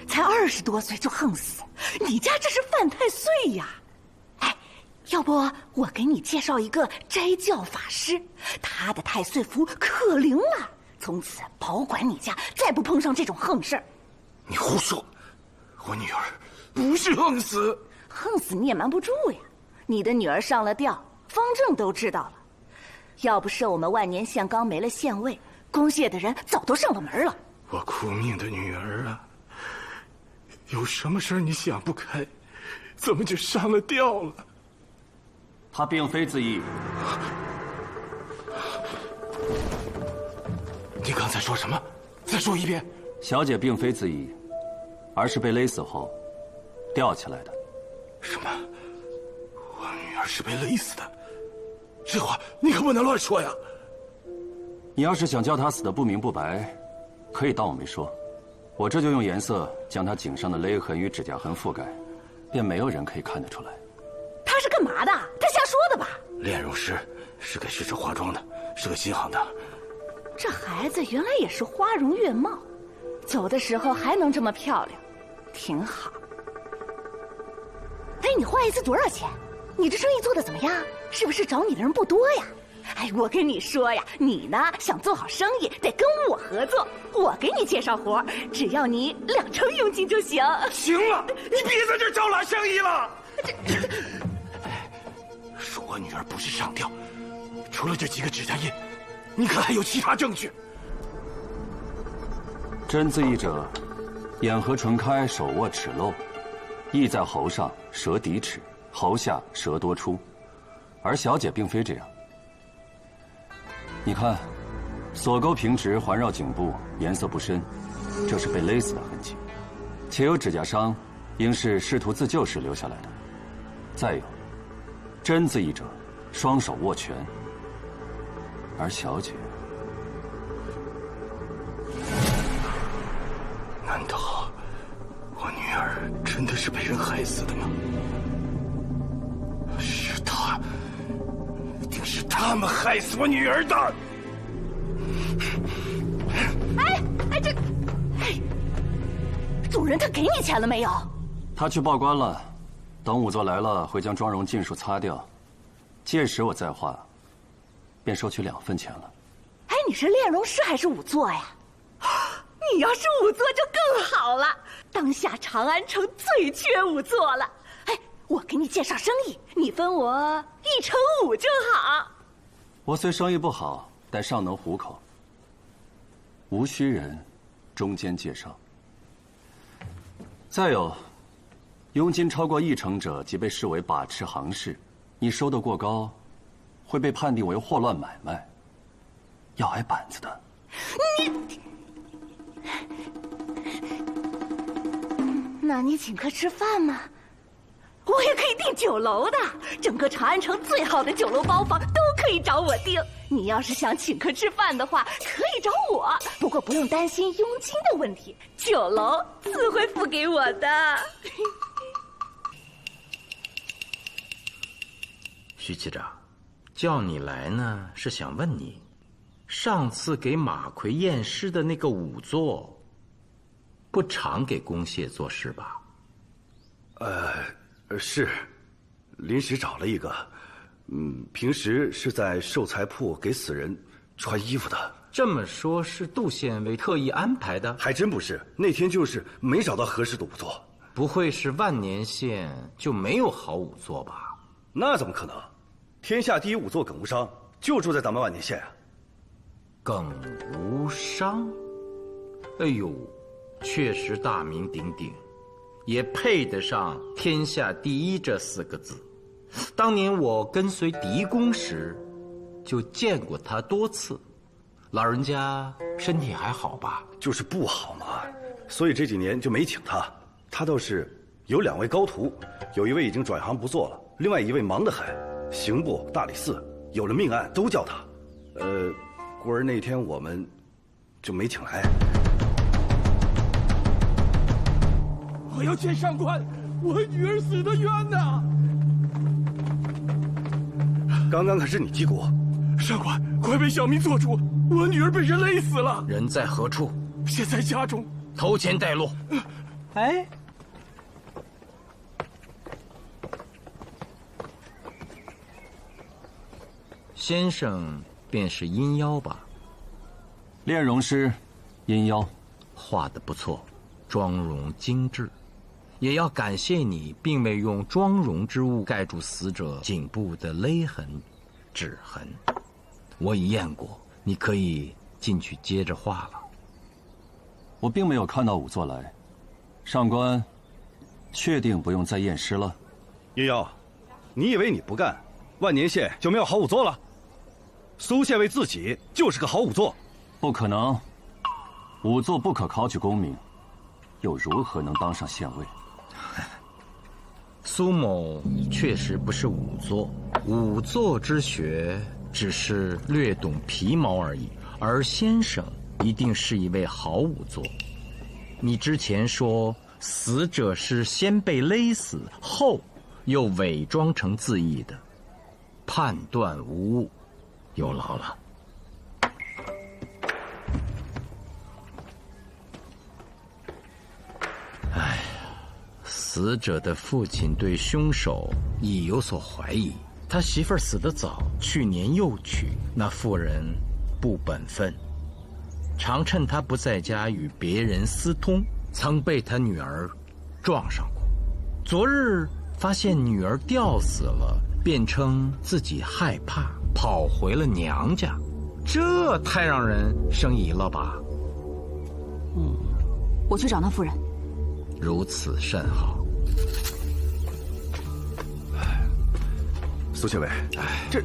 才20多岁就横死，你家这是犯太岁呀！哎，要不我给你介绍一个斋教法师，他的太岁符可灵了，从此保管你家再不碰上这种横事儿。你胡说，我女儿不是横死。横死你也瞒不住呀！你的女儿上了吊，方正都知道了。要不是我们万年县刚没了县尉，公谢的人早都上了门了。我苦命的女儿啊，有什么事你想不开，怎么就上了吊了？她并非自缢。你刚才说什么？再说一遍。小姐并非自缢，而是被勒死后吊起来的。什么？我女儿是被勒死的？这话你可不能乱说呀！你要是想叫她死得不明不白，可以当我没说。我这就用颜色将她颈上的勒痕与指甲痕覆盖，便没有人可以看得出来。他是干嘛的？他瞎说的吧？炼容师是给逝者化妆的，是个新行当。这孩子原来也是花容月貌，走的时候还能这么漂亮，挺好。哎，你画一次多少钱？你这生意做得怎么样？是不是找你的人不多呀？哎，我跟你说呀，你呢想做好生意，得跟我合作，我给你介绍活，只要你2成佣金就行。行了，你别在这招揽生意了。说我女儿不是上吊，除了这几个指甲印，你可还有其他证据？真自缢者，眼合唇开，手握齿漏，缢在喉上，舌抵齿，喉下舌多出，而小姐并非这样。你看，锁钩平直，环绕颈部，颜色不深，这是被勒死的痕迹，且有指甲伤，应是试图自救时留下来的。再有，真自缢者，双手握拳，而小姐，难道我女儿真的是被人害死的吗？是他，一定是他们害死我女儿的！主人他给你钱了没有？他去报官了，等仵作来了，会将妆容尽数擦掉，届时我再画，便收取2份钱了。哎，你是炼容师还是仵作呀？你要是仵作就更好了，当下长安城最缺仵作了。哎，我给你介绍生意，你分我1成5就好。我虽生意不好，但尚能糊口，无需人中间介绍。再有，佣金超过1成者，即被视为把持行市，你收得过高，会被判定为祸乱买卖，要挨板子的。那你请客吃饭吗？我也可以订酒楼的，整个长安城最好的酒楼包房都可以找我订。你要是想请客吃饭的话，可以找我，不过不用担心佣金的问题，酒楼自会付给我的。徐期长，叫你来呢，是想问你，上次给马奎验尸的那个仵作，不常给公谢做事吧？是，临时找了一个，平时是在寿材铺给死人穿衣服的。这么说，是杜县尉特意安排的？还真不是，那天就是没找到合适的仵作。不会是万年县就没有好仵作吧？那怎么可能？天下第一仵作耿无伤就住在咱们万年县啊。耿无伤，哎呦，确实大名鼎鼎，也配得上天下第一这4个字。当年我跟随狄公时，就见过他多次。老人家身体还好吧？就是不好嘛，所以这几年就没请他。他倒是有2位高徒，有一位已经转行不做了，另外一位忙得很，刑部、大理寺有了命案都叫他。故而那天我们就没请来。我要见上官，我女儿死得冤呐！刚刚可是你击鼓。上官，快为小民做主，我女儿被人勒死了。人在何处？现在家中。头前带路。哎，先生便是阴妖吧？炼容师，阴妖，画得不错，妆容精致。也要感谢你，并未用妆容之物盖住死者颈部的勒痕、指痕。我已验过，你可以进去接着画了。我并没有看到仵作来，上官，确定不用再验尸了？阴妖，你以为你不干，万年县就没有好仵作了？苏县尉自己就是个好仵作。不可能，仵作不可考取功名，又如何能当上县尉？苏某确实不是仵作，仵作之学只是略懂皮毛而已，而先生一定是一位好仵作。你之前说死者是先被勒死，后又伪装成自缢的，判断无误，有劳了。哎呀，死者的父亲对凶手已有所怀疑，他媳妇儿死得早，去年又娶，那妇人不本分，常趁他不在家与别人私通，曾被他女儿撞上过。昨日发现女儿吊死了，便称自己害怕，跑回了娘家，这太让人生疑了吧？我去找那妇人。如此甚好。苏县尉，这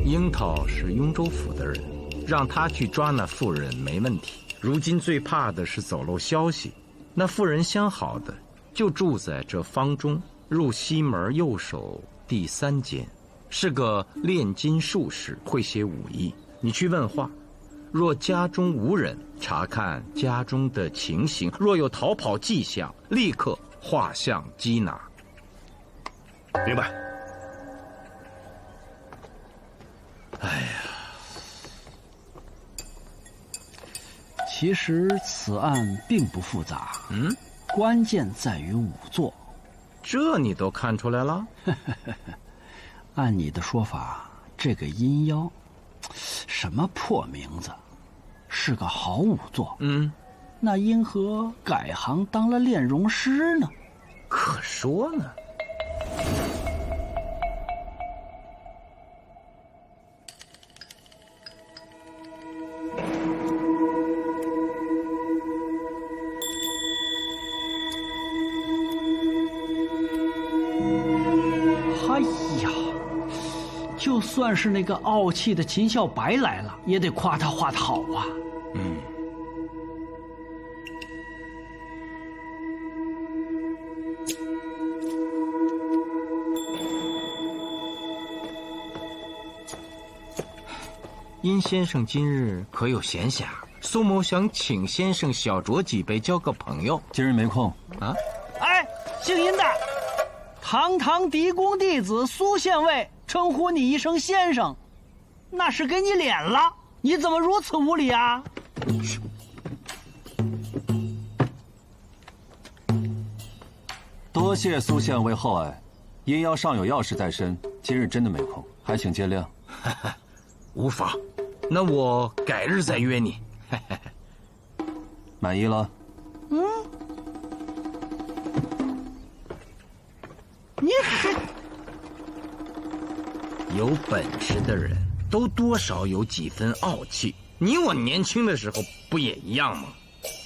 樱桃是雍州府的人，让他去抓那妇人没问题。如今最怕的是走漏消息，那妇人相好的就住在这坊中入西门右手第3间，是个炼金术士，会些武艺。你去问话，若家中无人，查看家中的情形，若有逃跑迹象，立刻画像缉拿。明白。哎呀，其实此案并不复杂，关键在于仵作。这你都看出来了？按你的说法，这个阴妖，什么破名字，是个好仵作。那因何改行当了炼容师呢？可说呢。哎呀，就算是那个傲气的秦孝白来了，也得夸他画得好啊。殷先生今日可有闲暇？苏某想请先生小酌几杯，交个朋友。今日没空啊？哎，姓殷的，堂堂嫡公弟子苏县尉称呼你一声先生，那是给你脸了，你怎么如此无礼啊？多谢苏县尉厚爱，阴妖尚有要事在身，今日真的没空，还请见谅。无妨，那我改日再约你。满意了？你有本事的人都多少有几分傲气，你我年轻的时候不也一样吗？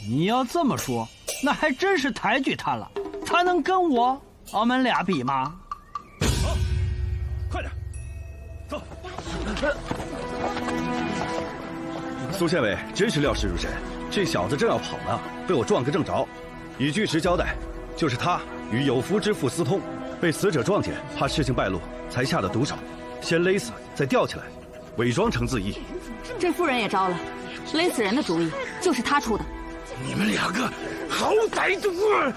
你要这么说，那还真是抬举他了。他能跟我们俩比吗？好，快点，走。苏县尉真是料事如神，这小子正要跑呢，被我撞个正着。以据实交代，就是他与有夫之妇私通，被死者撞见，怕事情败露，才下的毒手，先勒死，再吊起来，伪装成自缢。这妇人也招了，勒死人的主意就是他出的。你们两个好歹毒啊！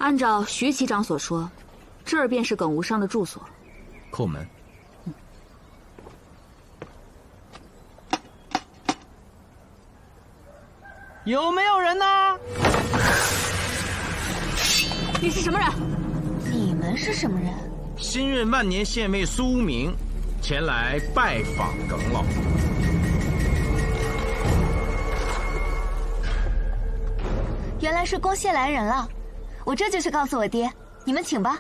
按照徐骑长所说，这儿便是耿无伤的住所。叩门。有没有人呢？你是什么人？你们是什么人？新任万年县尉苏无名前来拜访耿老。原来是公谢来人了，我这就去告诉我爹。你们请吧。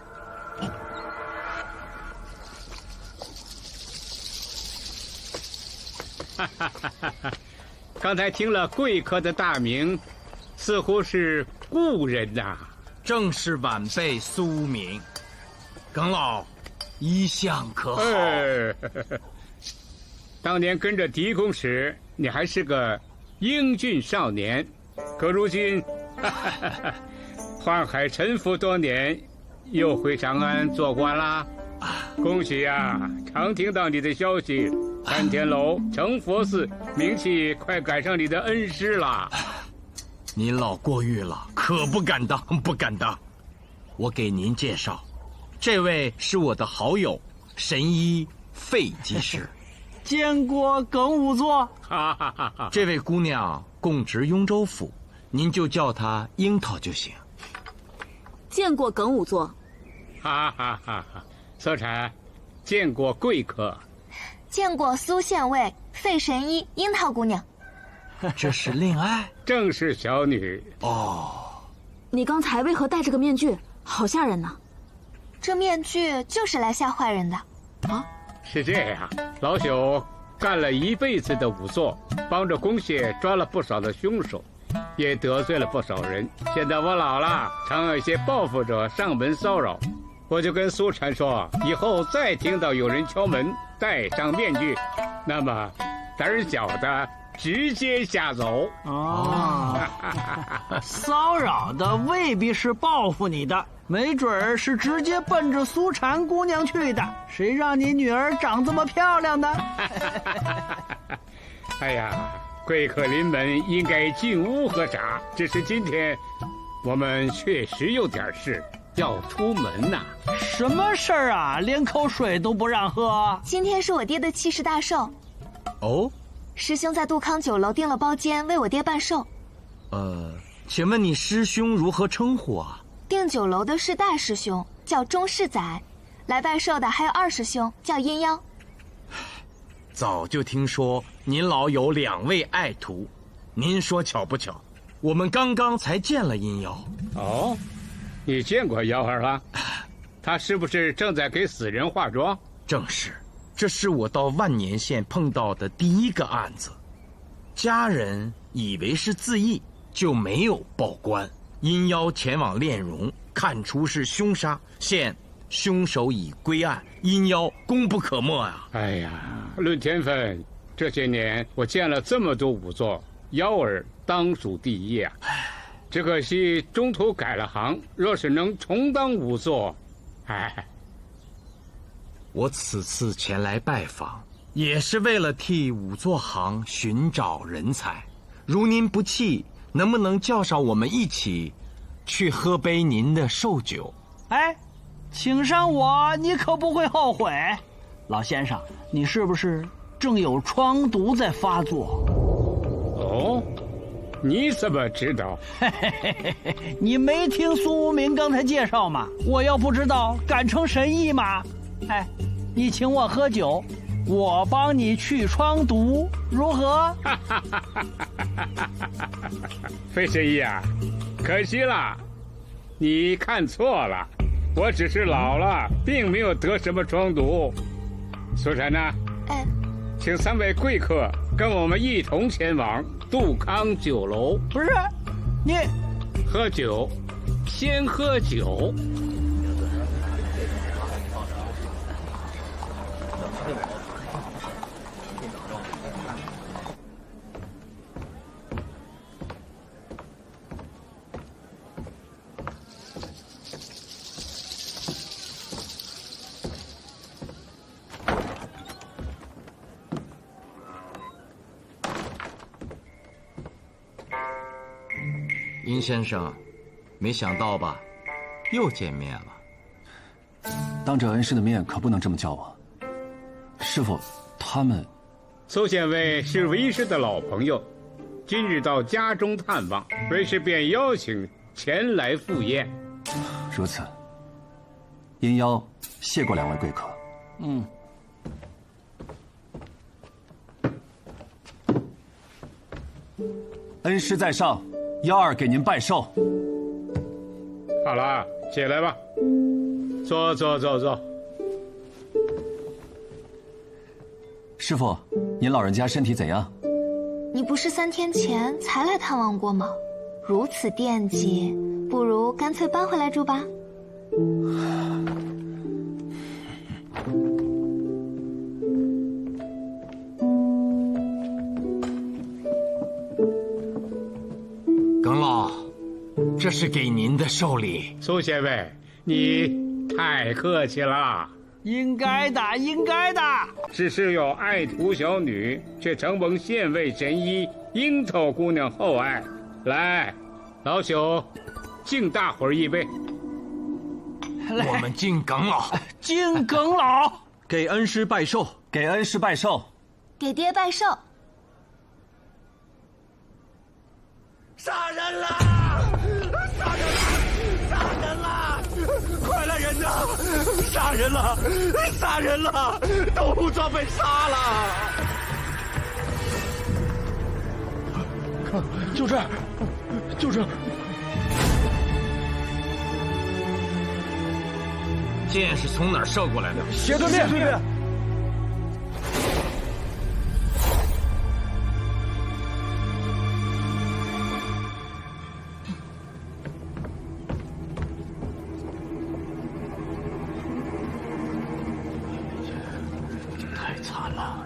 刚才听了贵客的大名，似乎是故人呐。正是晚辈苏无名。耿老，一向可好？当年跟着狄公时，你还是个英俊少年，可如今宦海沉浮多年，又回长安做官啦。恭喜呀！常听到你的消息，参天楼、成佛寺名气快赶上你的恩师了。您老过誉了，可不敢当，不敢当。我给您介绍，这位是我的好友神医费技师。见过耿仵作。哈哈哈哈！这位姑娘供职雍州府，您就叫她樱桃就行。见过耿仵作。哈哈哈哈！搜查，见过贵客。见过苏县尉、费神医、樱桃姑娘。这是恋爱？正是小女。哦，你刚才为何戴着个面具？好吓人呐！这面具就是来吓坏人的。啊？是这样，老朽干了一辈子的仵作，帮着公谢抓了不少的凶手，也得罪了不少人。现在我老了，常有一些报复者上门骚扰，我就跟苏禅说，以后再听到有人敲门，戴上面具，那么胆小的直接下走。哦，骚扰的未必是报复你的，没准儿是直接奔着苏禅姑娘去的。谁让你女儿长这么漂亮呢？哎呀，贵客临门应该进屋喝茶，只是今天我们确实有点事要出门呐。什么事儿啊？连口水都不让喝？今天是我爹的七十大寿。哦，师兄在杜康酒楼订了包间为我爹办寿。请问你师兄如何称呼啊？订酒楼的是大师兄，叫钟世载，来拜寿的还有二师兄，叫阴妖。早就听说您老有2位爱徒，您说巧不巧？我们刚刚才见了阴妖。哦，你见过妖儿了？他是不是正在给死人化妆？正是，这是我到万年县碰到的第一个案子。家人以为是自缢，就没有报官。阴妖前往炼容，看出是凶杀，现凶手已归案，阴妖功不可没啊！哎呀，论天分，这些年我见了这么多仵作，妖儿当属第一啊。只可惜中途改了行，若是能重当仵作，哎。我此次前来拜访，也是为了替仵作行寻找人才。如您不弃，能不能叫上我们一起去喝杯您的寿酒？哎，请上我，你可不会后悔。老先生，你是不是正有疮毒在发作？哦，你怎么知道？你没听苏无名刚才介绍吗？我要不知道，敢称神医吗？哎，你请我喝酒，我帮你去疮毒，如何？费神医啊，可惜了，你看错了，我只是老了，并没有得什么疮毒。苏禅呢？哎，请3位贵客跟我们一同前往杜康酒楼。不是，你喝酒，先喝酒。殷先生，没想到吧？又见面了。当着恩师的面可不能这么叫我。师傅，他们……苏县尉是为师的老朋友，今日到家中探望，为师便邀请前来赴宴。如此，因邀谢过两位贵客。恩师在上，幺儿给您拜寿。好了，起来吧，坐。师傅，您老人家身体怎样？你不是3天前才来探望过吗？如此惦记，不如干脆搬回来住吧。耿老，这是给您的寿礼。苏县尉，你太客气了。应该的，应该的。只是有爱徒小女，却承蒙县尉神医樱桃姑娘厚爱。来，老朽敬大伙儿一杯。我们敬耿老，敬耿老，给恩师拜寿，给恩师拜寿，给爹拜寿。杀人了！杀人了！杀人了！快来人呐！杀人了！杀人了！都武装被杀了！就这儿，就这儿。箭是从哪儿射过来的？斜对面。太惨了，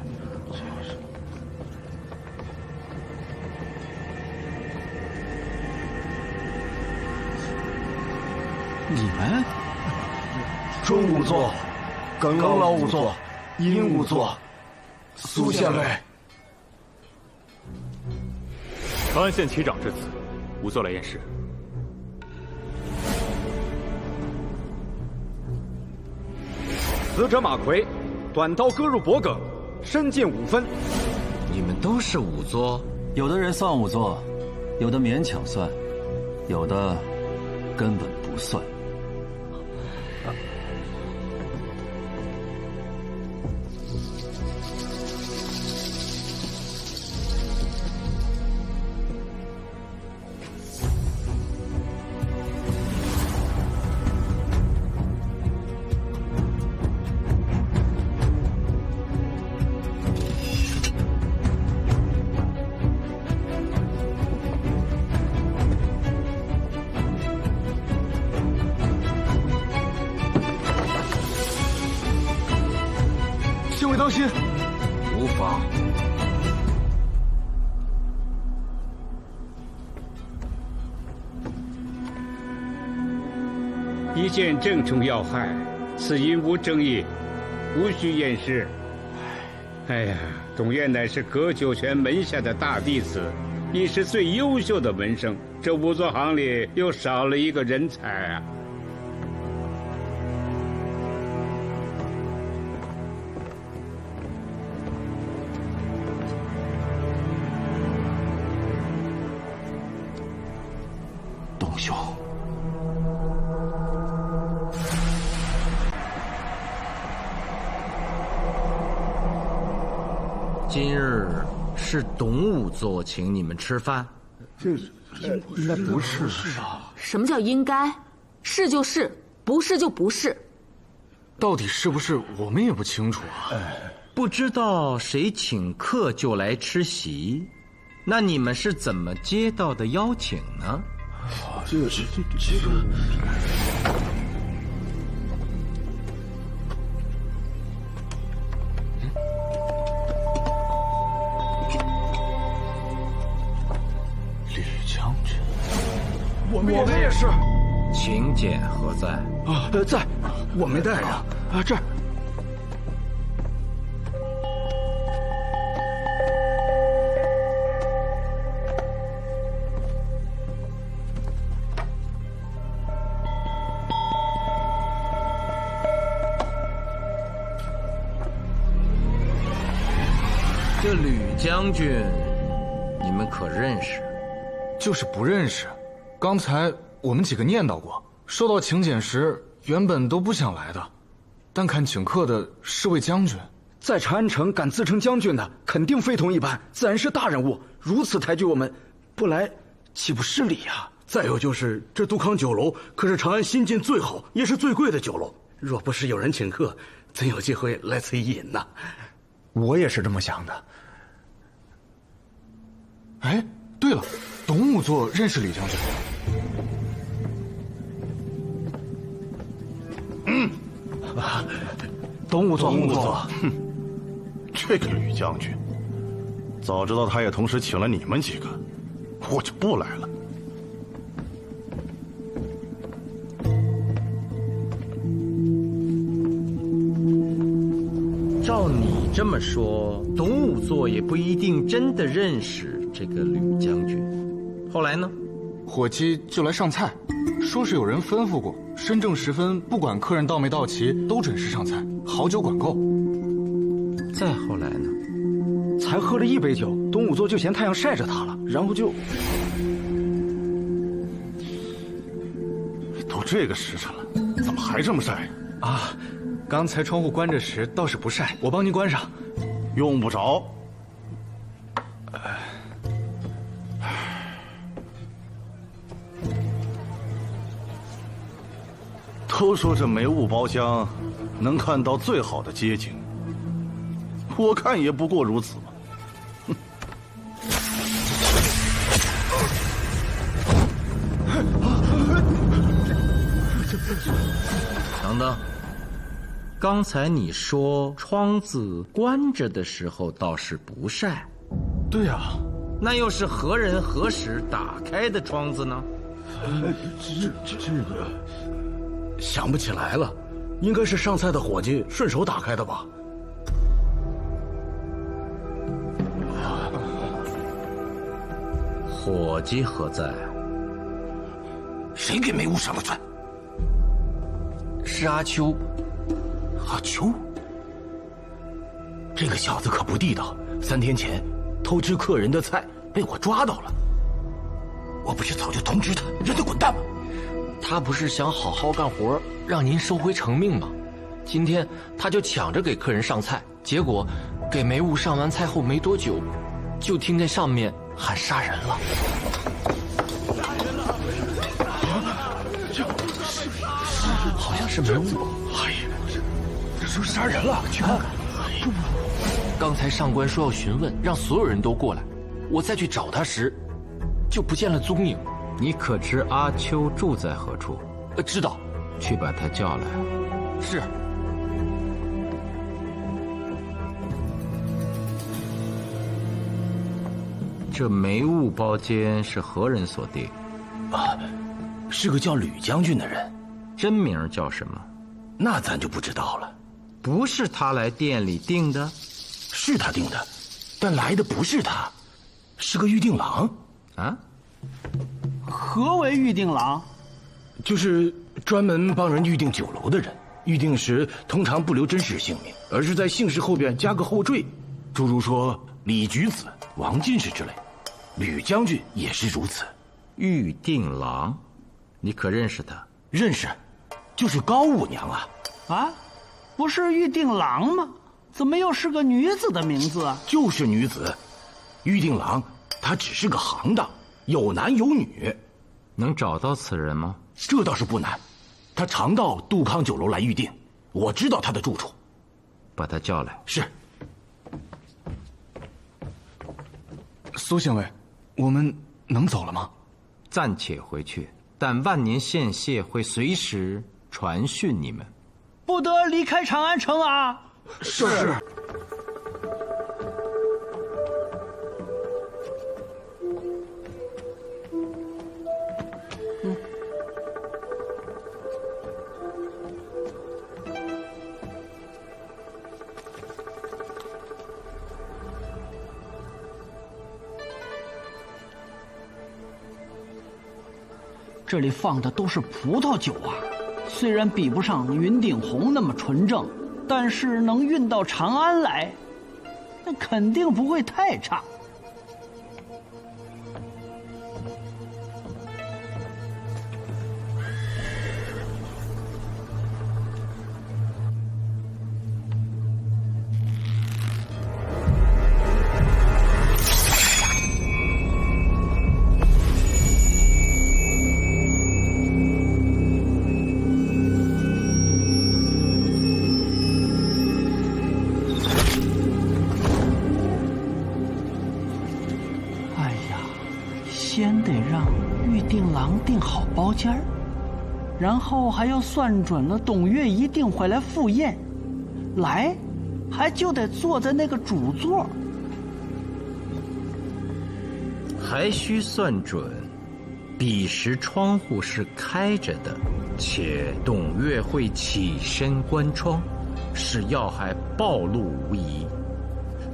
你们？钟仵作、耿老仵作、殷仵作、苏县尉。长安县旗长至此，仵作来验尸。死者马奎，短刀割入脖颈，身见5分。你们都是仵作？有的人算仵作，有的勉强算，有的根本不算。县尉当心！无妨。一见正中要害，此因无争议，无需验尸。哎呀，董院乃是葛九泉门下的大弟子，亦是最优秀的门生，这仵作行里又少了一个人才啊！董兄，今日是董仵作请你们吃饭，这应该不是吧？什么叫应该？是就是，不是就不是。到底是不是我们也不清楚啊。不知道谁请客就来吃席，那你们是怎么接到的邀请呢？这个吕将军，我们也是。请柬何在？啊，在，我没带呀。啊，这儿。将军，你们可认识？就是不认识。刚才我们几个念叨过，收到请柬时原本都不想来的，但看请客的是位将军，在长安城敢自称将军的，肯定非同一般，自然是大人物。如此抬举我们，不来岂不失礼呀？再有就是这杜康酒楼可是长安新晋最好也是最贵的酒楼，若不是有人请客，怎有机会来此一饮呢？我也是这么想的。哎，对了，董武作认识吕将军。董武作，哼，这个吕将军，早知道他也同时请了你们几个，我就不来了。照你这么说，董武作也不一定真的认识这个吕将军。后来呢？伙计就来上菜，说是有人吩咐过，申正时分不管客人到没到齐，都准时上菜，好酒管够。再后来呢？才喝了1杯酒，董武作就嫌太阳晒着他了，然后就……都这个时辰了，怎么还这么晒啊？刚才窗户关着时倒是不晒，我帮您关上。用不着。都说这梅雾包厢能看到最好的街景，我看也不过如此嘛。等等，刚才你说窗子关着的时候倒是不晒，对呀，那又是何人何时打开的窗子呢？这个想不起来了，应该是上菜的伙计顺手打开的吧？伙计何在？谁给梅屋上的钻？是阿秋。阿秋？这个小子可不地道，3天前偷吃客人的菜被我抓到了。我不是早就通知他让他滚蛋吗？他不是想好好干活，让您收回成命吗？今天他就抢着给客人上菜，结果给梅雾上完菜后没多久，就听见上面喊杀人了。好像是梅雾。哎呀，这是杀人了，去看看。刚才上官说要询问，让所有人都过来。我再去找他时，就不见了踪影。你可知阿秋住在何处？知道。去把他叫来。是。这梅雾包间是何人所定？啊，是个叫吕将军的人。真名叫什么？那咱就不知道了。不是他来店里订的？是他订的，但来的不是他，是个预定郎。啊？何为预定郎？就是专门帮人预定酒楼的人。预定时通常不留真实姓名，而是在姓氏后边加个后缀，诸如说李举子、王进士之类。吕将军也是如此。预定郎，你可认识他？认识，就是高五娘啊。啊，不是预定郎吗？怎么又是个女子的名字啊？就是女子。预定郎她只是个行当，有男有女。能找到此人吗？这倒是不难，他常到杜康酒楼来预定，我知道他的住处。把他叫来。是。苏县尉，我们能走了吗？暂且回去，但万年县械会随时传讯你们。不得离开长安城啊！是。这里放的都是葡萄酒啊，虽然比不上云顶红那么纯正，但是能运到长安来。那肯定不会太差。先得让预定郎订好包间儿，然后还要算准了董月一定会来赴宴，来，还就得坐在那个主座，还需算准，彼时窗户是开着的，且董月会起身关窗，使要害暴露无遗。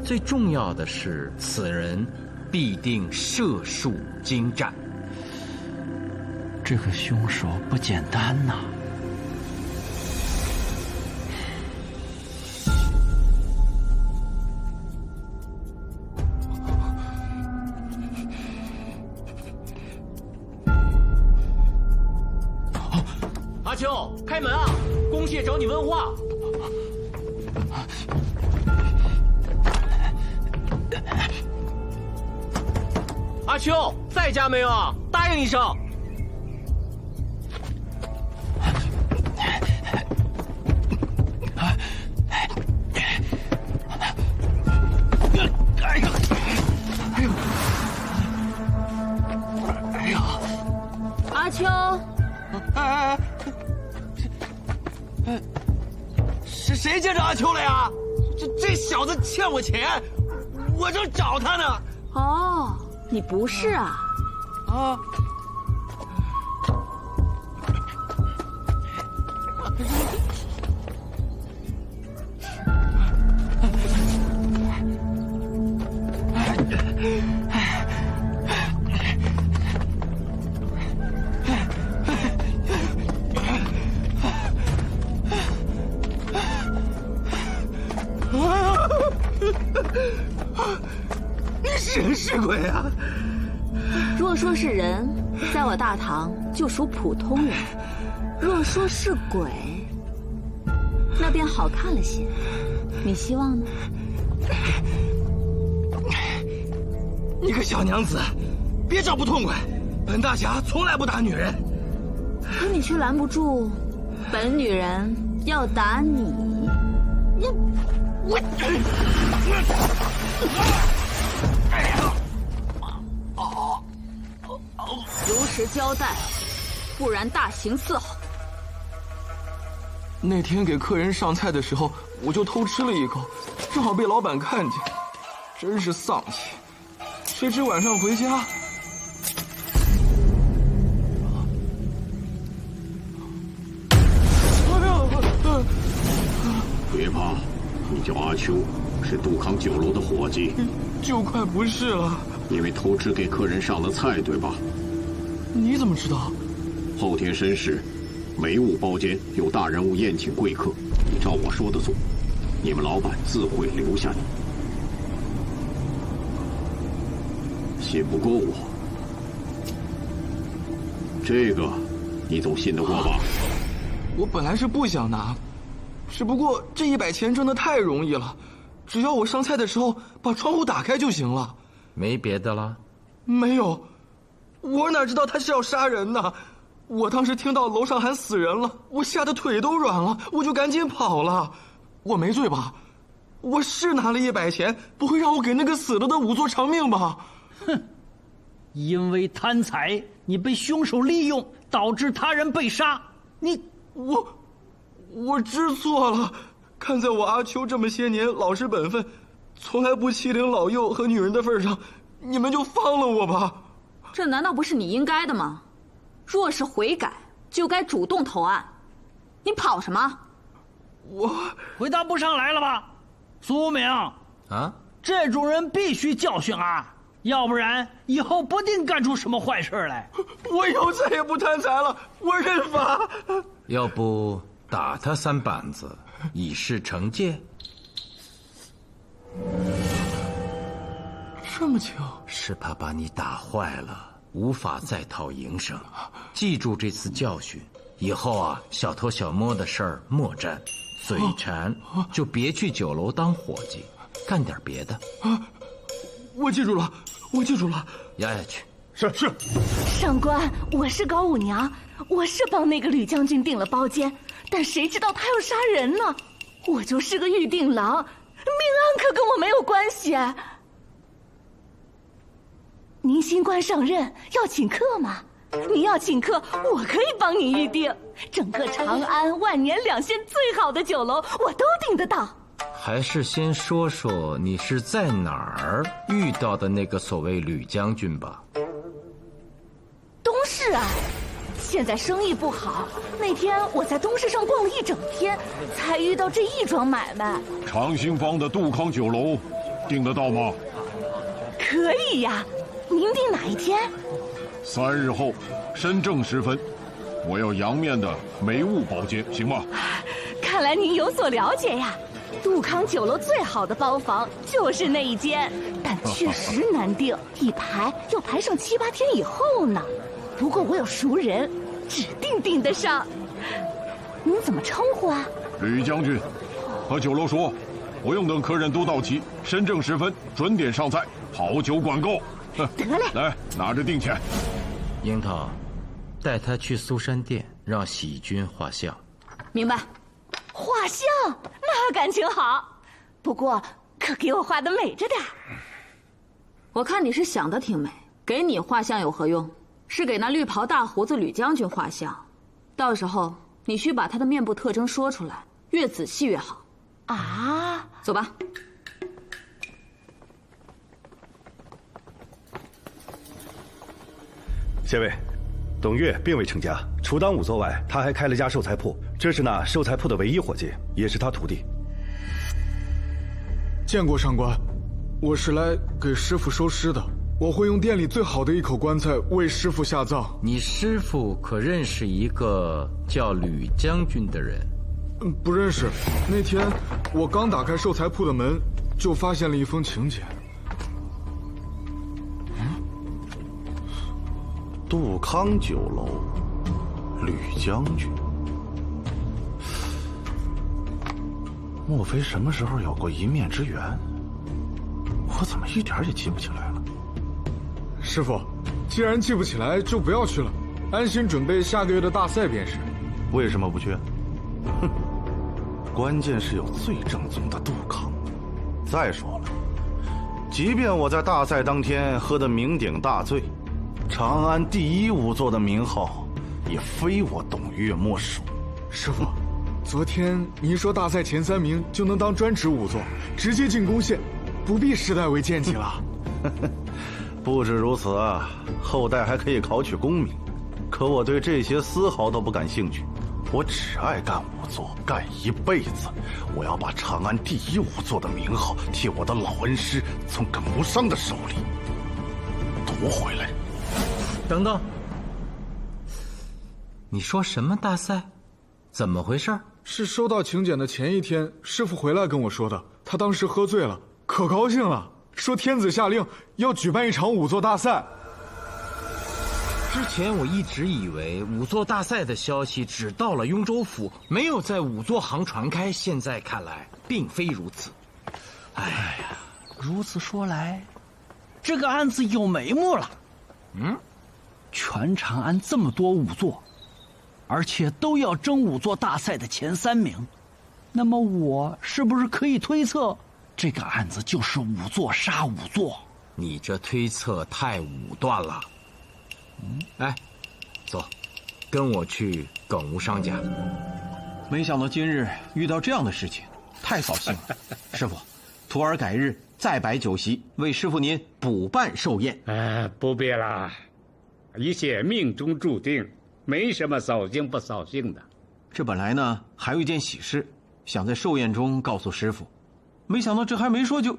最重要的是，此人必定射术精湛。这个凶手不简单呐！阿秋，开门啊！公谢找你问话。阿秋，在家没有啊？答应一声。阿秋，谁见着阿秋了呀？这小子欠我钱，我正找他呢。哦，你不是啊？啊！你是人是鬼啊？若说是人，在我大唐就属普通人；若说是鬼，那便好看了些。你希望呢？你个小娘子，别找不痛快！本大侠从来不打女人，可你却拦不住本女人要打你。我。如实交代，不然大刑伺候。那天给客人上菜的时候，我就偷吃了一口，正好被老板看见，真是丧气。谁知晚上回家，别怕，你叫阿秋，是杜康酒楼的伙计，就快不是了。因为偷吃给客人上了菜，对吧？你怎么知道？后天申时，梅坞包间有大人物宴请贵客，你照我说的做，你们老板自会留下你。信不过我，这个你总信得过吧？我本来是不想拿，只不过这100钱挣得太容易了，只要我上菜的时候把窗户打开就行了。没别的了？没有，我哪知道他是要杀人呢？我当时听到楼上喊死人了，我吓得腿都软了，我就赶紧跑了。我没罪吧？我是拿了100钱，不会让我给那个死了的仵作偿命吧？哼，因为贪财，你被凶手利用，导致他人被杀。我知错了。看在我阿秋这么些年老实本分，从来不欺凌老幼和女人的份上，你们就放了我吧。这难道不是你应该的吗？若是悔改，就该主动投案。你跑什么？我回答不上来了吧？苏明啊，这种人必须教训啊，要不然以后不定干出什么坏事来。我以后再也不贪财了，我认罚。要不打他3板子，以示惩戒？这么轻？是怕把你打坏了，无法再讨营生。记住这次教训，以后啊，小偷小摸的事儿莫沾，嘴馋就别去酒楼当伙计，干点别的。我记住了，我记住了。押下去。是。上官，我是高五娘，我是帮那个吕将军订了包间，但谁知道他要杀人呢？我就是个预定郎，命案可跟我没有关系。您新官上任要请客吗？你要请客，我可以帮你预定，整个长安万年两县最好的酒楼我都订得到。还是先说说你是在哪儿遇到的那个所谓吕将军吧。东市啊，现在生意不好，那天我在东市上逛了一整天，才遇到这一桩买卖。长兴坊的杜康酒楼订得到吗？可以呀，您定哪一天？3日后申正时分，我要阳面的梅坞包间，行吗？看来您有所了解呀。杜康酒楼最好的包房就是那一间，但确实难订，一排要排上7、8天以后呢。不过我有熟人，指定订得上。您怎么称呼啊？吕将军。和酒楼说，不用等客人都到齐，申正时分准点上菜，好酒管够。得嘞。来，拿着定钱。樱桃，带他去苏山殿，让喜君画像。明白。画像那感情好，不过可给我画的美着点。我看你是想的挺美，给你画像有何用？是给那绿袍大胡子吕将军画像，到时候你需把他的面部特征说出来，越仔细越好。啊，走吧。谢位，董月并未成家，除当仵作外，他还开了家寿材铺，这是那寿材铺的唯一伙计，也是他徒弟。见过上官，我是来给师傅收尸的，我会用店里最好的一口棺材为师傅下葬。你师傅可认识一个叫吕将军的人？不认识。那天我刚打开寿材铺的门，就发现了一封请柬。杜康酒楼，吕将军，莫非什么时候有过一面之缘？我怎么一点也记不起来了？师傅，既然记不起来，就不要去了，安心准备下个月的大赛便是。为什么不去？哼，关键是有最正宗的杜康。再说了，即便我在大赛当天喝得酩酊大醉，长安第一仵作的名号也非我董月莫属。师傅，昨天您说大赛前3名就能当专职仵作，直接进宫线，不必世代为贱籍了。不止如此啊，后代还可以考取功名。可我对这些丝毫都不感兴趣，我只爱干仵作，干一辈子。我要把长安第一仵作的名号替我的老恩师从耿无伤的手里夺回来。等等，你说什么大赛？怎么回事？是收到请柬的前一天，师傅回来跟我说的。他当时喝醉了，可高兴了，说天子下令要举办一场仵作大赛。之前我一直以为仵作大赛的消息只到了雍州府，没有在仵作行传开。现在看来，并非如此。哎呀，如此说来，这个案子有眉目了。全长安这么多仵作，而且都要争仵作大赛的前3名，那么我是不是可以推测，这个案子就是仵作杀仵作？你这推测太武断了。哎，走，跟我去耿无伤家。没想到今日遇到这样的事情，太扫兴了。师傅，徒儿改日再摆酒席，为师傅您补办寿宴。不必啦。一切命中注定，没什么扫兴不扫兴的。这本来呢还有一件喜事，想在寿宴中告诉师傅，没想到这还没说就，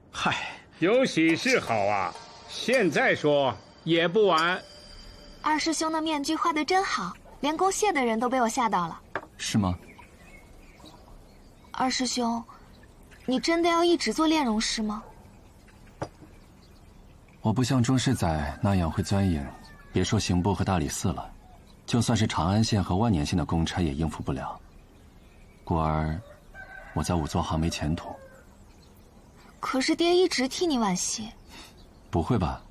嗨，有喜事好啊，现在说也不晚。二师兄的面具画得真好，连宫谢的人都被我吓到了。是吗？二师兄，你真的要一直做炼容师吗？我不像钟世载那样会钻营，别说刑部和大理寺了，就算是长安县和万年县的公差也应付不了。故而，我在仵作行没前途。可是爹一直替你惋惜。不会吧？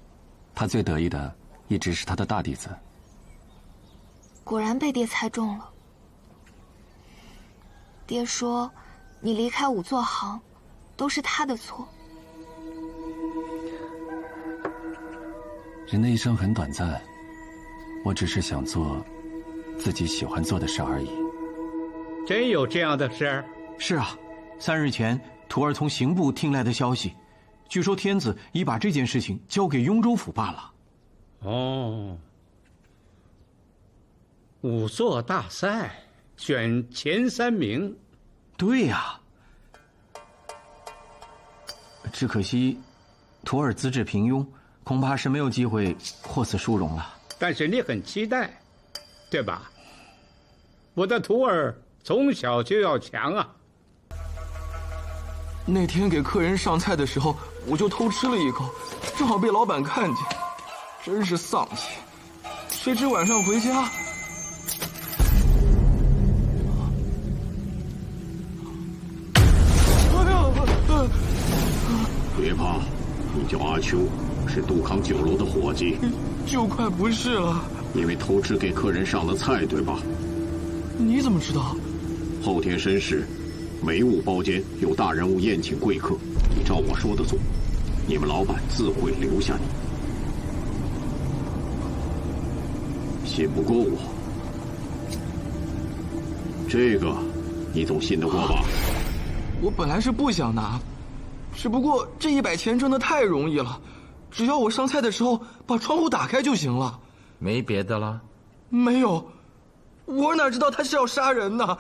他最得意的一直是他的大弟子。果然被爹猜中了。爹说，你离开仵作行，都是他的错。人的一生很短暂，我只是想做自己喜欢做的事而已。真有这样的事？是啊，3日前徒儿从刑部听来的消息，据说天子已把这件事情交给雍州府办了。哦，仵作大赛选前3名。对呀，只可惜徒儿资质平庸，恐怕是没有机会获此殊荣了。但是你很期待，对吧？我的徒儿从小就要强啊。那天给客人上菜的时候，我就偷吃了一口，正好被老板看见，真是丧气。谁知晚上回家，别怕，你叫阿秋，是杜康酒楼的伙计，就快不是了。因为偷吃给客人上的菜，对吧？你怎么知道？后天申时，梅坞包间有大人物宴请贵客，你照我说的做，你们老板自会留下你。信不过我，这个你总信得过吧？我本来是不想拿，只不过这100钱挣得太容易了，只要我上菜的时候把窗户打开就行了。没别的了？没有，我哪知道他是要杀人呢？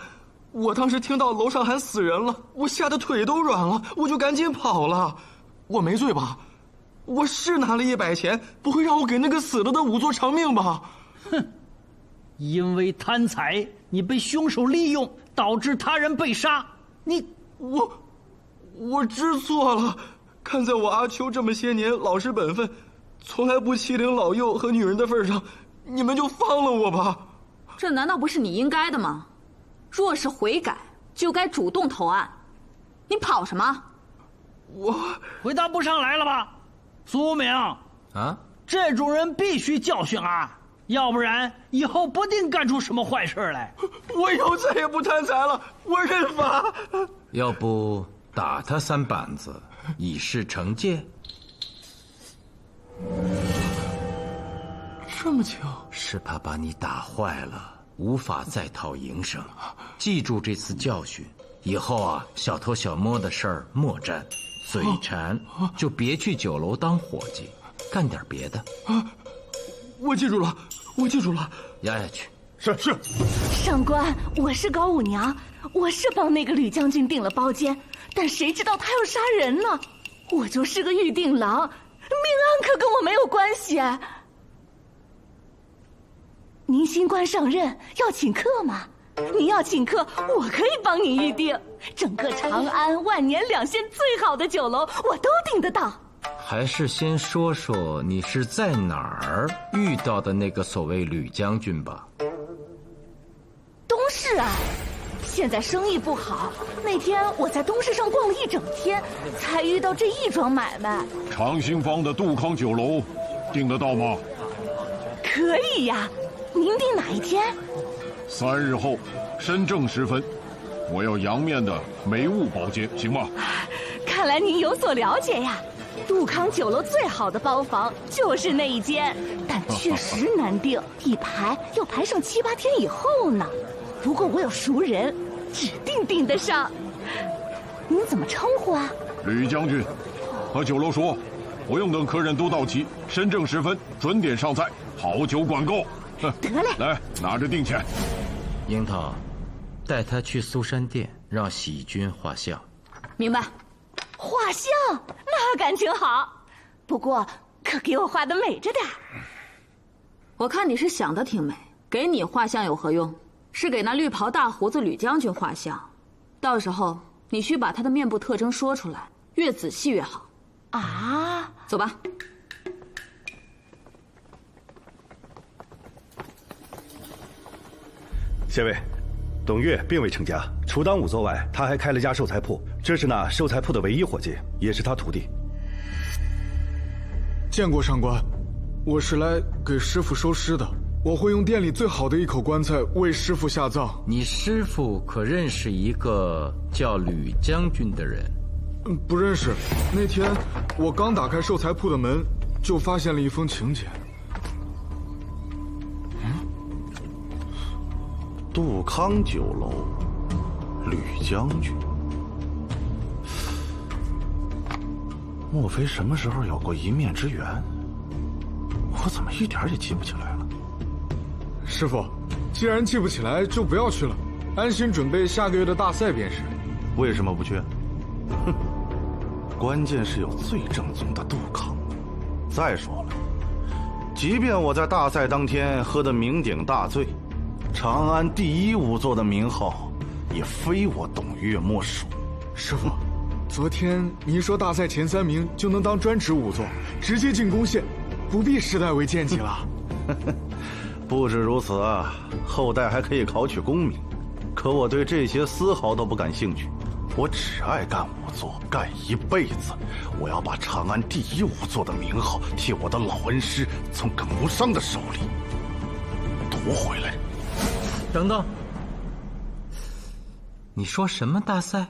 我当时听到楼上喊死人了，我吓得腿都软了，我就赶紧跑了。我没罪吧？我是拿了100钱，不会让我给那个死了的仵作偿命吧？哼，因为贪财，你被凶手利用，导致他人被杀。我知错了。看在我阿秋这么些年老实本分，从来不欺凌老幼和女人的份上，你们就放了我吧。这难道不是你应该的吗？若是悔改，就该主动投案。你跑什么？我回答不上来了吧？苏明啊，这种人必须教训啊，要不然以后不定干出什么坏事来。我以后再也不贪财了，我认罚。要不打他3板子，以示惩戒？这么巧？是怕把你打坏了，无法再讨营生。记住这次教训，以后啊，小偷小摸的事儿莫沾，嘴馋就别去酒楼当伙计，干点别的。我记住了，我记住了。押下去。是。上官，我是高五娘，我是帮那个吕将军订了包间，但谁知道他要杀人呢？我就是个预定郎，命案可跟我没有关系。您新官上任要请客吗？您要请客，我可以帮你预定，整个长安、万年2县最好的酒楼我都订得到。还是先说说你是在哪儿遇到的那个所谓吕将军吧。东市啊，现在生意不好，那天我在东市上逛了1整天，才遇到这一桩买卖。长兴坊的杜康酒楼，订得到吗？可以呀，您定哪一天？3日后，申正时分，我要阳面的梅坞包间，行吗？看来您有所了解呀。杜康酒楼最好的包房就是那一间，但确实难订，一排要排上7、8天以后呢。如果我有熟人，指定订得上。您怎么称呼啊？吕将军，和酒楼说，不用等客人都到齐，申正时分准点上菜，好酒管够。得嘞，来，拿着定钱。樱桃，带他去苏山殿，让喜君画像。明白。画像那感情好，不过可给我画的美着点。我看你是想的挺美，给你画像有何用？是给那绿袍大胡子吕将军画像，到时候你需把他的面部特征说出来，越仔细越好。啊，走吧。谢位，董月并未成家，除当仵作外，他还开了家寿材铺，这是那寿材铺的唯一伙计，也是他徒弟。见过上官，我是来给师傅收尸的。我会用店里最好的一口棺材为师傅下葬。你师傅可认识一个叫吕将军的人？不认识。那天我刚打开寿材铺的门，就发现了一封请柬。杜康酒楼，吕将军。莫非什么时候有过一面之缘？我怎么一点也记不起来了？师傅，既然记不起来，就不要去了，安心准备下个月的大赛便是。为什么不去？哼，关键是有最正宗的杜康。再说了，即便我在大赛当天喝得酩酊大醉，长安第一仵作的名号，也非我董月莫属。师傅，昨天您说大赛前3名就能当专职仵作，直接进宫线，不必世代为剑姬了。不止如此啊，后代还可以考取功名，可我对这些丝毫都不感兴趣。我只爱干仵作，干一辈子。我要把长安第一仵作的名号替我的老恩师从耿无伤的手里夺回来。等等，你说什么大赛？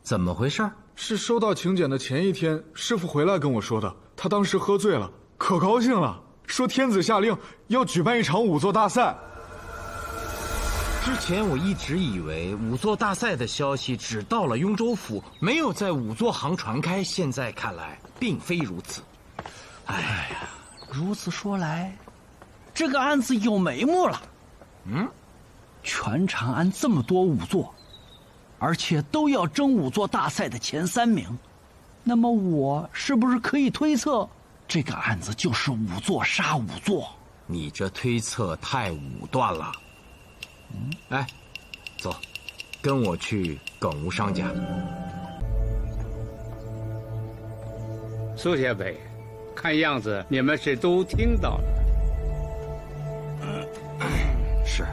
怎么回事？是收到请柬的前一天，师傅回来跟我说的。他当时喝醉了，可高兴了，说天子下令要举办一场仵作大赛。之前我一直以为仵作大赛的消息只到了雍州府，没有在仵作行传开。现在看来，并非如此。哎呀，如此说来，这个案子有眉目了。全长安这么多仵作，而且都要争仵作大赛的前3名，那么我是不是可以推测，这个案子就是仵作杀仵作？你这推测太武断了。哎，走，跟我去耿无伤家。苏前辈，看样子你们是都听到了。是。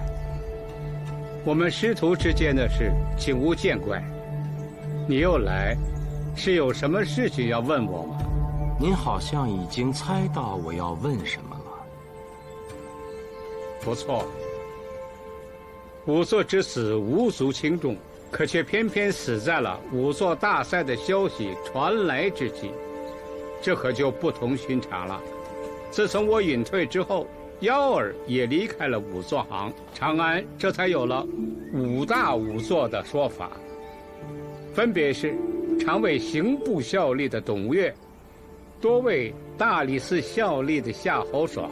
我们师徒之间的事，请勿见怪。你又来，是有什么事情要问我吗？您好像已经猜到我要问什么了。不错。仵作之死无足轻重，可却偏偏死在了仵作大赛的消息传来之际，这可就不同寻常了。自从我隐退之后，幺儿也离开了仵作行，长安这才有了5大仵作的说法，分别是常为刑部效力的董月，多为大理寺效力的夏侯爽，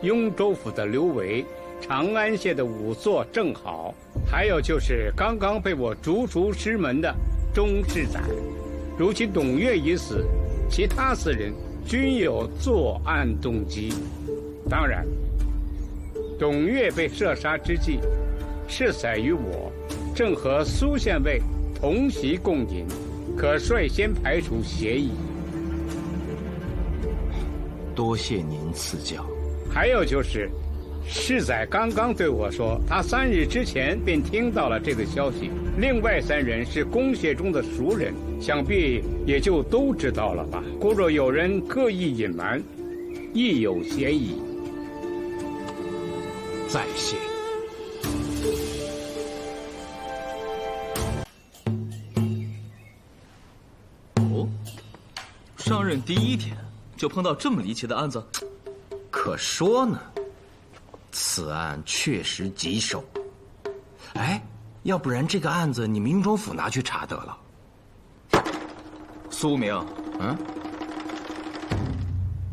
雍州府的刘维，长安县的仵作正好，还有就是刚刚被我逐出师门的钟世载。如今董月已死，其他4人均有作案动机。当然，董月被射杀之际，世载与我正和苏县尉同席共饮，可率先排除嫌疑。多谢您赐教。还有就是，世载刚刚对我说，他3日之前便听到了这个消息。另外3人是公廨中的熟人，想必也就都知道了吧。故若有人刻意隐瞒，亦有嫌疑。再谢。哦，上任第1天就碰到这么离奇的案子？可说呢，此案确实棘手。哎，要不然这个案子你们雍州府拿去查得了。苏明，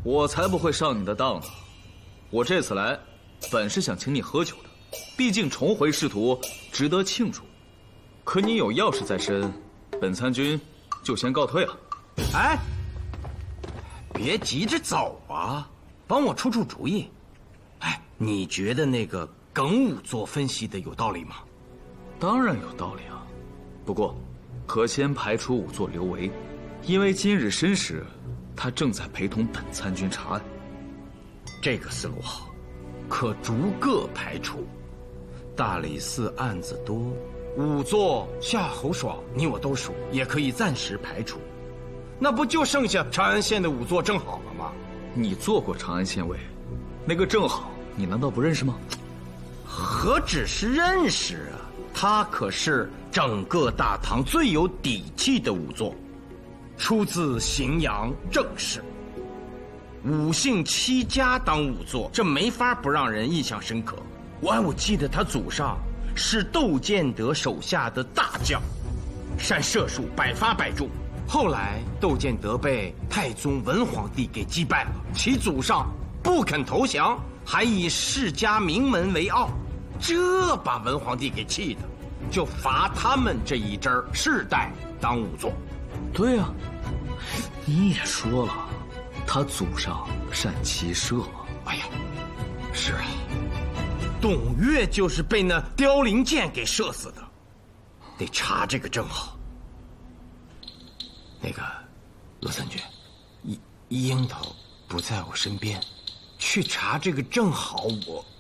我才不会上你的当呢。我这次来，本是想请你喝酒的，毕竟重回仕途，值得庆祝。可你有要事在身，本参军就先告退了。哎，别急着走啊，帮我出出主意。哎，你觉得那个耿仵作分析的有道理吗？当然有道理啊，不过可先排除仵作刘维，因为今日申时，他正在陪同本参军查案。这个思路好，可逐个排除。大理寺案子多，仵作夏侯爽你我都熟，也可以暂时排除。那不就剩下长安县的仵作郑好了吗？你做过长安县尉，那个郑好，你难道不认识吗？何止是认识啊，他可是整个大唐最有底气的仵作，出自荥阳郑氏。5姓7家当仵作，这没法不让人印象深刻。我记得他祖上是窦建德手下的大将，善射术，百发百中。后来窦建德被太宗文皇帝给击败了，其祖上不肯投降，还以世家名门为傲，这把文皇帝给气的，就罚他们这一支世代当仵作。对啊，你也说了，他祖上善骑射。哎呀，是啊，董越就是被那凋零箭给射死的，得查这个郑好。那个罗三军，樱桃不在我身边，去查这个郑好，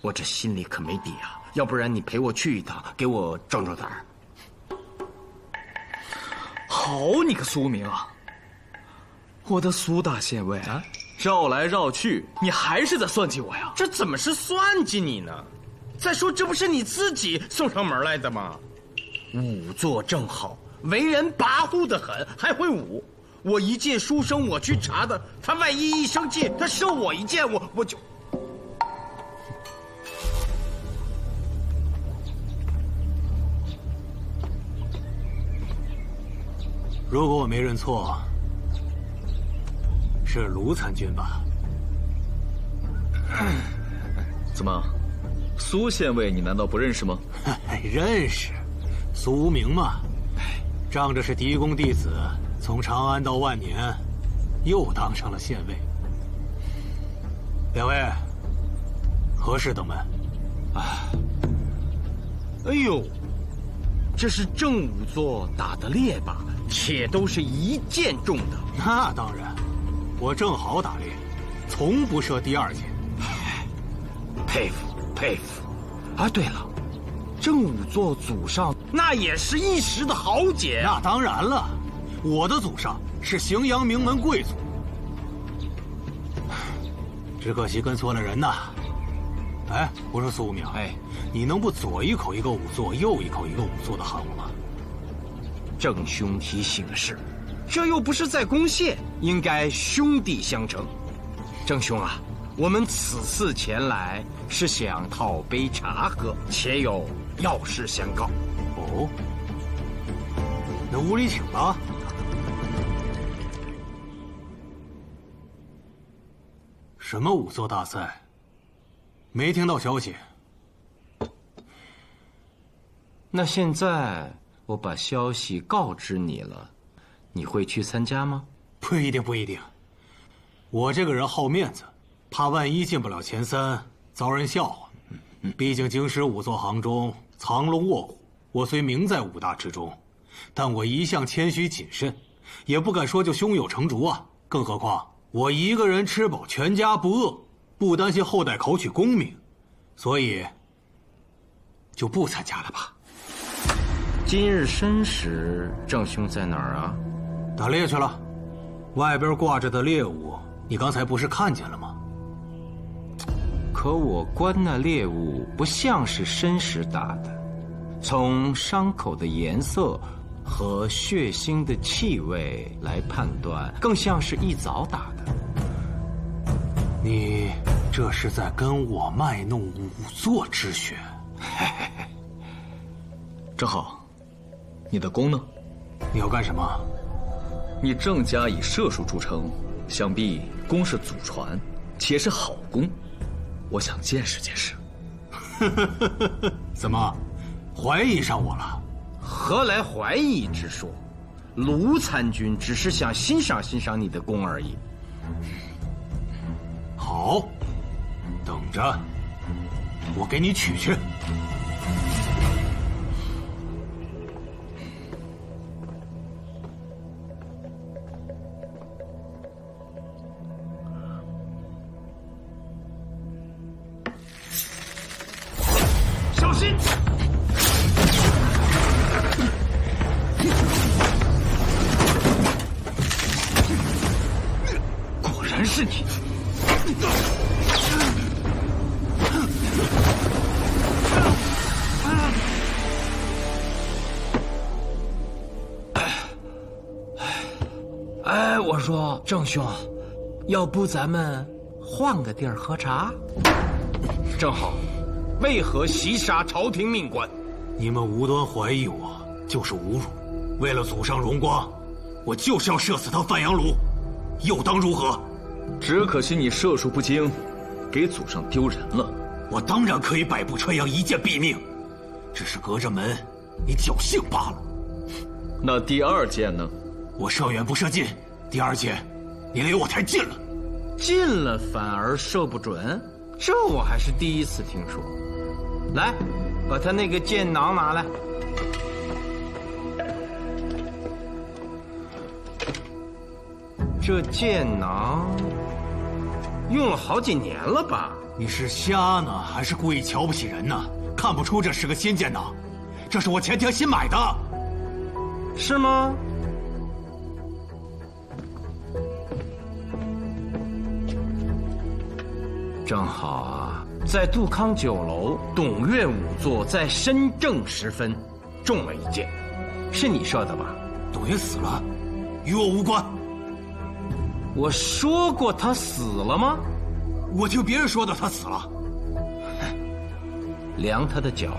我这心里可没底啊。要不然你陪我去一趟，给我壮壮胆儿。好你个苏明啊！我的苏大县尉啊，绕来绕去，你还是在算计我呀？这怎么是算计你呢？再说这不是你自己送上门来的吗？仵作郑好为人跋扈得很，还会舞。我一介书生，我去查的，他万一一生气，他射我一箭，我就……如果我没认错，是卢参军吧？怎么，苏县尉你难道不认识吗？认识，苏明嘛，仗着是嫡公弟子，从长安到万年，又当上了县尉。两位，何事登门？哎呦，这是郑仵作打的猎吧？且都是一箭中的。那当然，我正好打猎，从不射第二箭。佩服佩服。啊，对了，郑仵作祖上那也是一时的豪杰。那当然了，我的祖上是荥阳名门贵族。只可惜跟错了人呐。哎，我说苏明，你能不左一口一个仵作，右一口一个仵作的喊我吗？郑兄提醒是，这又不是在攻陷，应该兄弟相称。郑兄啊，我们此次前来是想讨杯茶喝，且有要事相告。哦，那屋里请吧。什么仵作大赛？没听到消息。那现在我把消息告知你了，你会去参加吗？不一定，不一定。我这个人好面子，怕万一进不了前3，遭人笑话。毕竟京师仵作行中藏龙卧虎，我虽名在5大之中，但我一向谦虚谨慎，也不敢说就胸有成竹啊。更何况我一个人吃饱全家不饿，不担心后代考取功名，所以就不参加了吧。今日申时，郑兄在哪儿啊？打猎去了，外边挂着的猎物，你刚才不是看见了吗？可我观那猎物不像是申时打的，从伤口的颜色和血腥的气味来判断，更像是一早打的。你这是在跟我卖弄仵作之学？正好，你的弓呢？你要干什么？你郑家以射术著称，想必弓是祖传，且是好弓。我想见识见识。怎么，怀疑上我了？何来怀疑之说？卢参军只是想欣赏欣赏你的弓而已。好，等着，我给你取去。小心！是你！哎，我说郑兄，要不咱们换个地儿喝茶？正好，为何袭杀朝廷命官？你们无端怀疑我，就是侮辱。为了祖上荣光，我就是要射死他范阳炉，又当如何？只可惜你射术不精，给祖上丢人了。我当然可以百步穿杨，一箭毙命，只是隔着门，你侥幸罢了。那第二箭呢？我射远不射近，第二箭，你离我太近了。近了反而射不准，这我还是第一次听说。来，把他那个箭囊拿来。这箭囊用了好几年了吧？你是瞎呢，还是故意瞧不起人呢？看不出这是个新箭囊，这是我前天新买的。是吗？正好啊，在杜康酒楼，董岳仵作在申正时分中了一箭，是你射的吧？董岳死了，与我无关。我说过他死了吗？我听别人说的，他死了。量他的脚。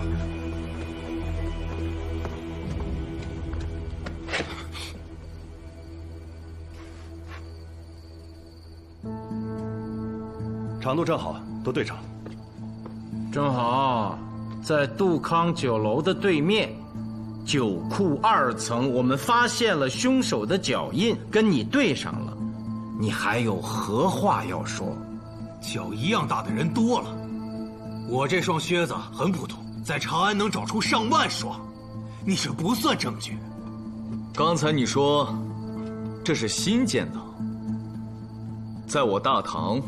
长度正好，都对上。正好，在杜康酒楼的对面，酒库2层，我们发现了凶手的脚印，跟你对上了。你还有何话要说？脚一样大的人多了，我这双靴子很普通，在长安能找出上万双，你这不算证据。刚才你说这是新箭囊，在我大唐，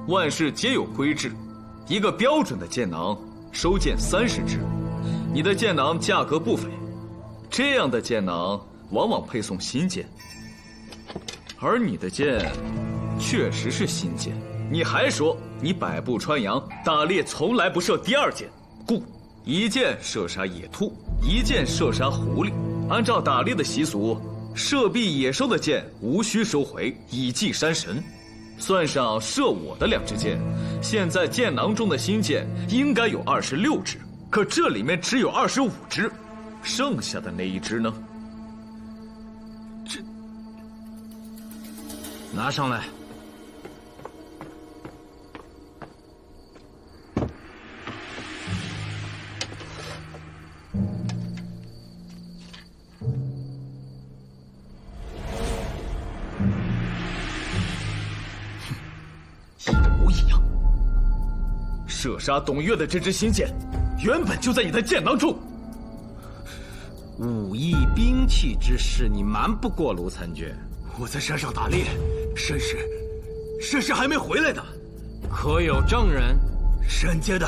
万事皆有规制，一个标准的箭囊收箭30支，你的箭囊价格不菲，这样的箭囊往往配送新箭，而你的箭确实是新箭。你还说你百步穿杨，打猎从来不射第二箭，故一箭射杀野兔，一箭射杀狐狸。按照打猎的习俗，射毙野兽的箭无需收回，以祭山神。算上射我的2支箭，现在箭囊中的新箭应该有26支，可这里面只有25支，剩下的那1支呢？这拿上来。射杀董岳的这支新箭，原本就在你的箭囊中。武艺兵器之事，你瞒不过卢参军。我在山上打猎，申氏还没回来呢。可有证人？山间的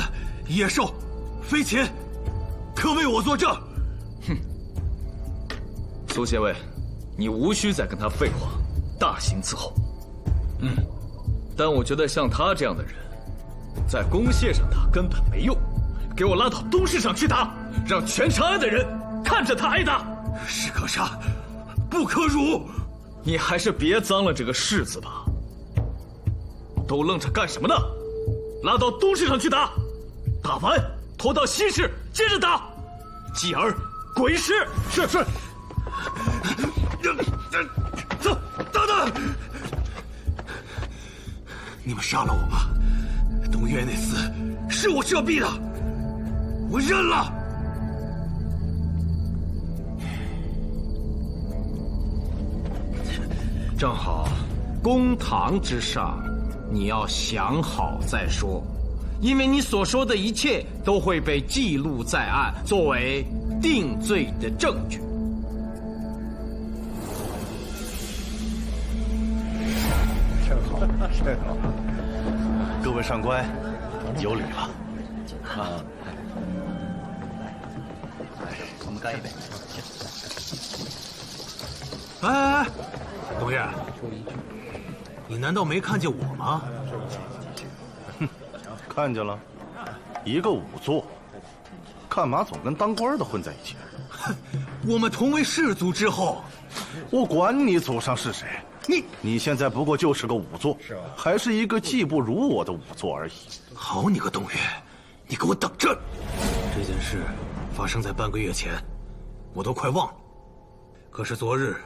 野兽、飞禽，可为我作证。哼，苏县尉，你无需再跟他废话，大刑伺候。但我觉得像他这样的人，在弓械上打根本没用，给我拉到东市上去打，让全长安的人看着他挨打。士可杀，不可辱。你还是别脏了这个士字吧。都愣着干什么呢？拉到东市上去打，打完拖到西市接着打，继而滚尸。是。走，等等！你们杀了我吧。董岳那厮是我射毙的，我认了。正好，公堂之上，你要想好再说，因为你所说的一切都会被记录在案，作为定罪的证据。真好，真好。各位上官，有礼了。啊，我们干一杯。哎，董岳，你难道没看见我吗？哼，看见了，一个仵作，干嘛总跟当官的混在一起？我们同为氏族之后，我管你祖上是谁，你现在不过就是个仵作，还是一个技不如我的仵作而已。好你个董月，你给我等着！这件事发生在半个月前，我都快忘了。可是昨日，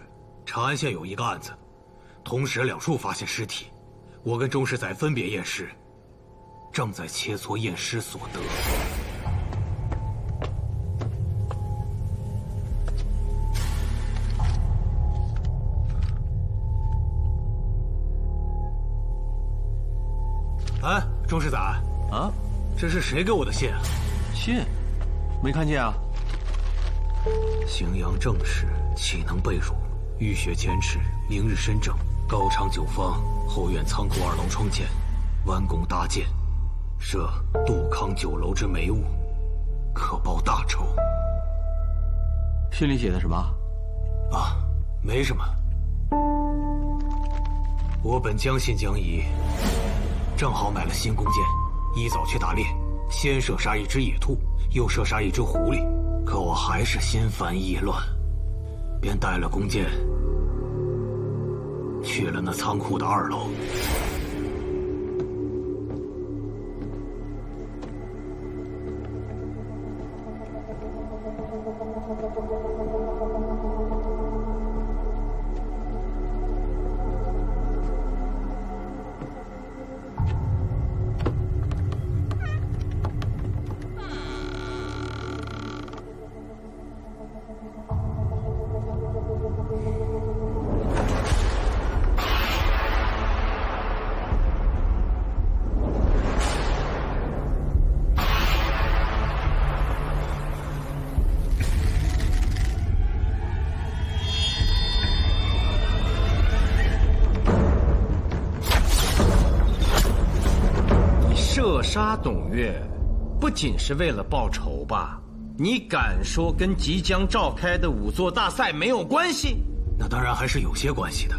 长安县有一个案子，同时两处发现尸体，我跟钟世载分别验尸，正在切磋验尸所得。哎，钟世载啊，这是谁给我的信啊？信？没看见啊。荥阳正氏岂能被辱？浴血前耻，明日申正。高昌酒坊后院仓库2楼窗前，弯弓搭箭，设杜康酒楼之霉物，可报大仇。信里写的什么？啊，没什么。我本将信将疑，正好买了新弓箭，一早去打猎，先射杀一只野兔，又射杀一只狐狸，可我还是心烦意乱，便带了弓箭去了那仓库的2楼。射杀董月，不仅是为了报仇吧？你敢说跟即将召开的仵作大赛没有关系？那当然还是有些关系的。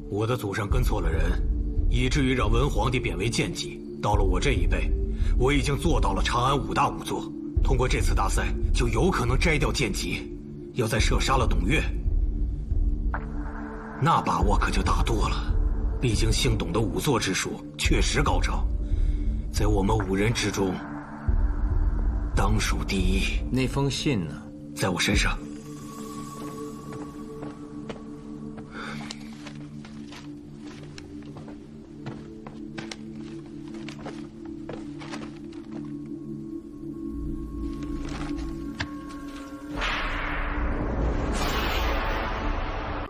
我的祖上跟错了人，以至于让文皇帝贬为贱籍。到了我这一辈，我已经做到了长安5大仵作。通过这次大赛，就有可能摘掉贱籍。要再射杀了董月，那把握可就大多了。毕竟姓董的仵作之术确实高超，在我们5人之中，当属第一。那封信呢？在我身上。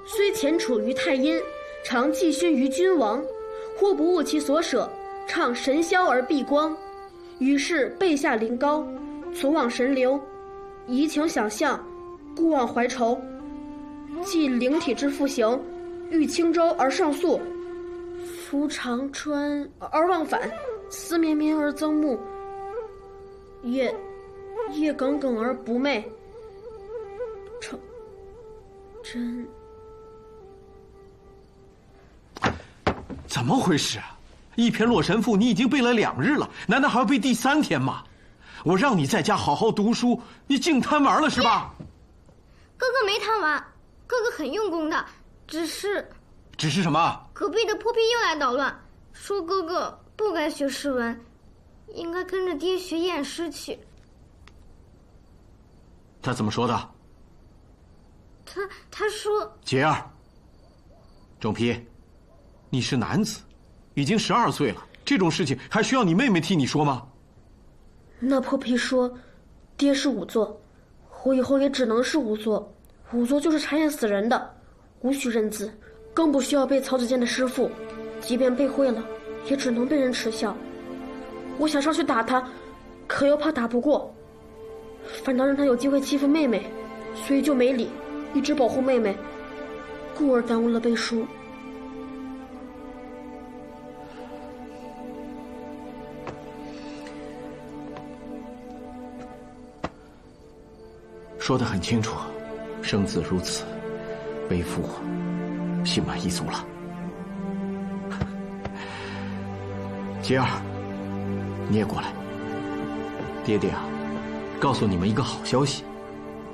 虽前处于太阴，常寄勋于君王，或不误其所舍，倡神霄而避光。于是背下临高，存往神流，移情想象，故忘怀愁。既灵体之复行，遇轻舟而上溯，扶长川而忘返，思绵绵而增慕，夜耿耿而不寐。真怎么回事啊？一篇《洛神赋》你已经背了2日了，难道还要背第3天吗？我让你在家好好读书，你净贪玩了是吧？哥哥没贪玩，哥哥很用功的，只是什么？隔壁的破屁又来捣乱，说哥哥不该学诗文，应该跟着爹学验诗去。他怎么说的？他说，杰儿，仲丕，你是男子，已经12岁了，这种事情还需要你妹妹替你说吗？那破屁说，爹是仵作，我以后也只能是仵作，仵作就是查验死人的，无需认字，更不需要背曹子建的诗赋，即便背会了，也只能被人耻笑。我想上去打他，可又怕打不过，反倒让他有机会欺负妹妹，所以就没理，一直保护妹妹，故而耽误了背书。说得很清楚，生子如此，背负心满意足了。杰儿，你也过来。爹爹啊，告诉你们一个好消息，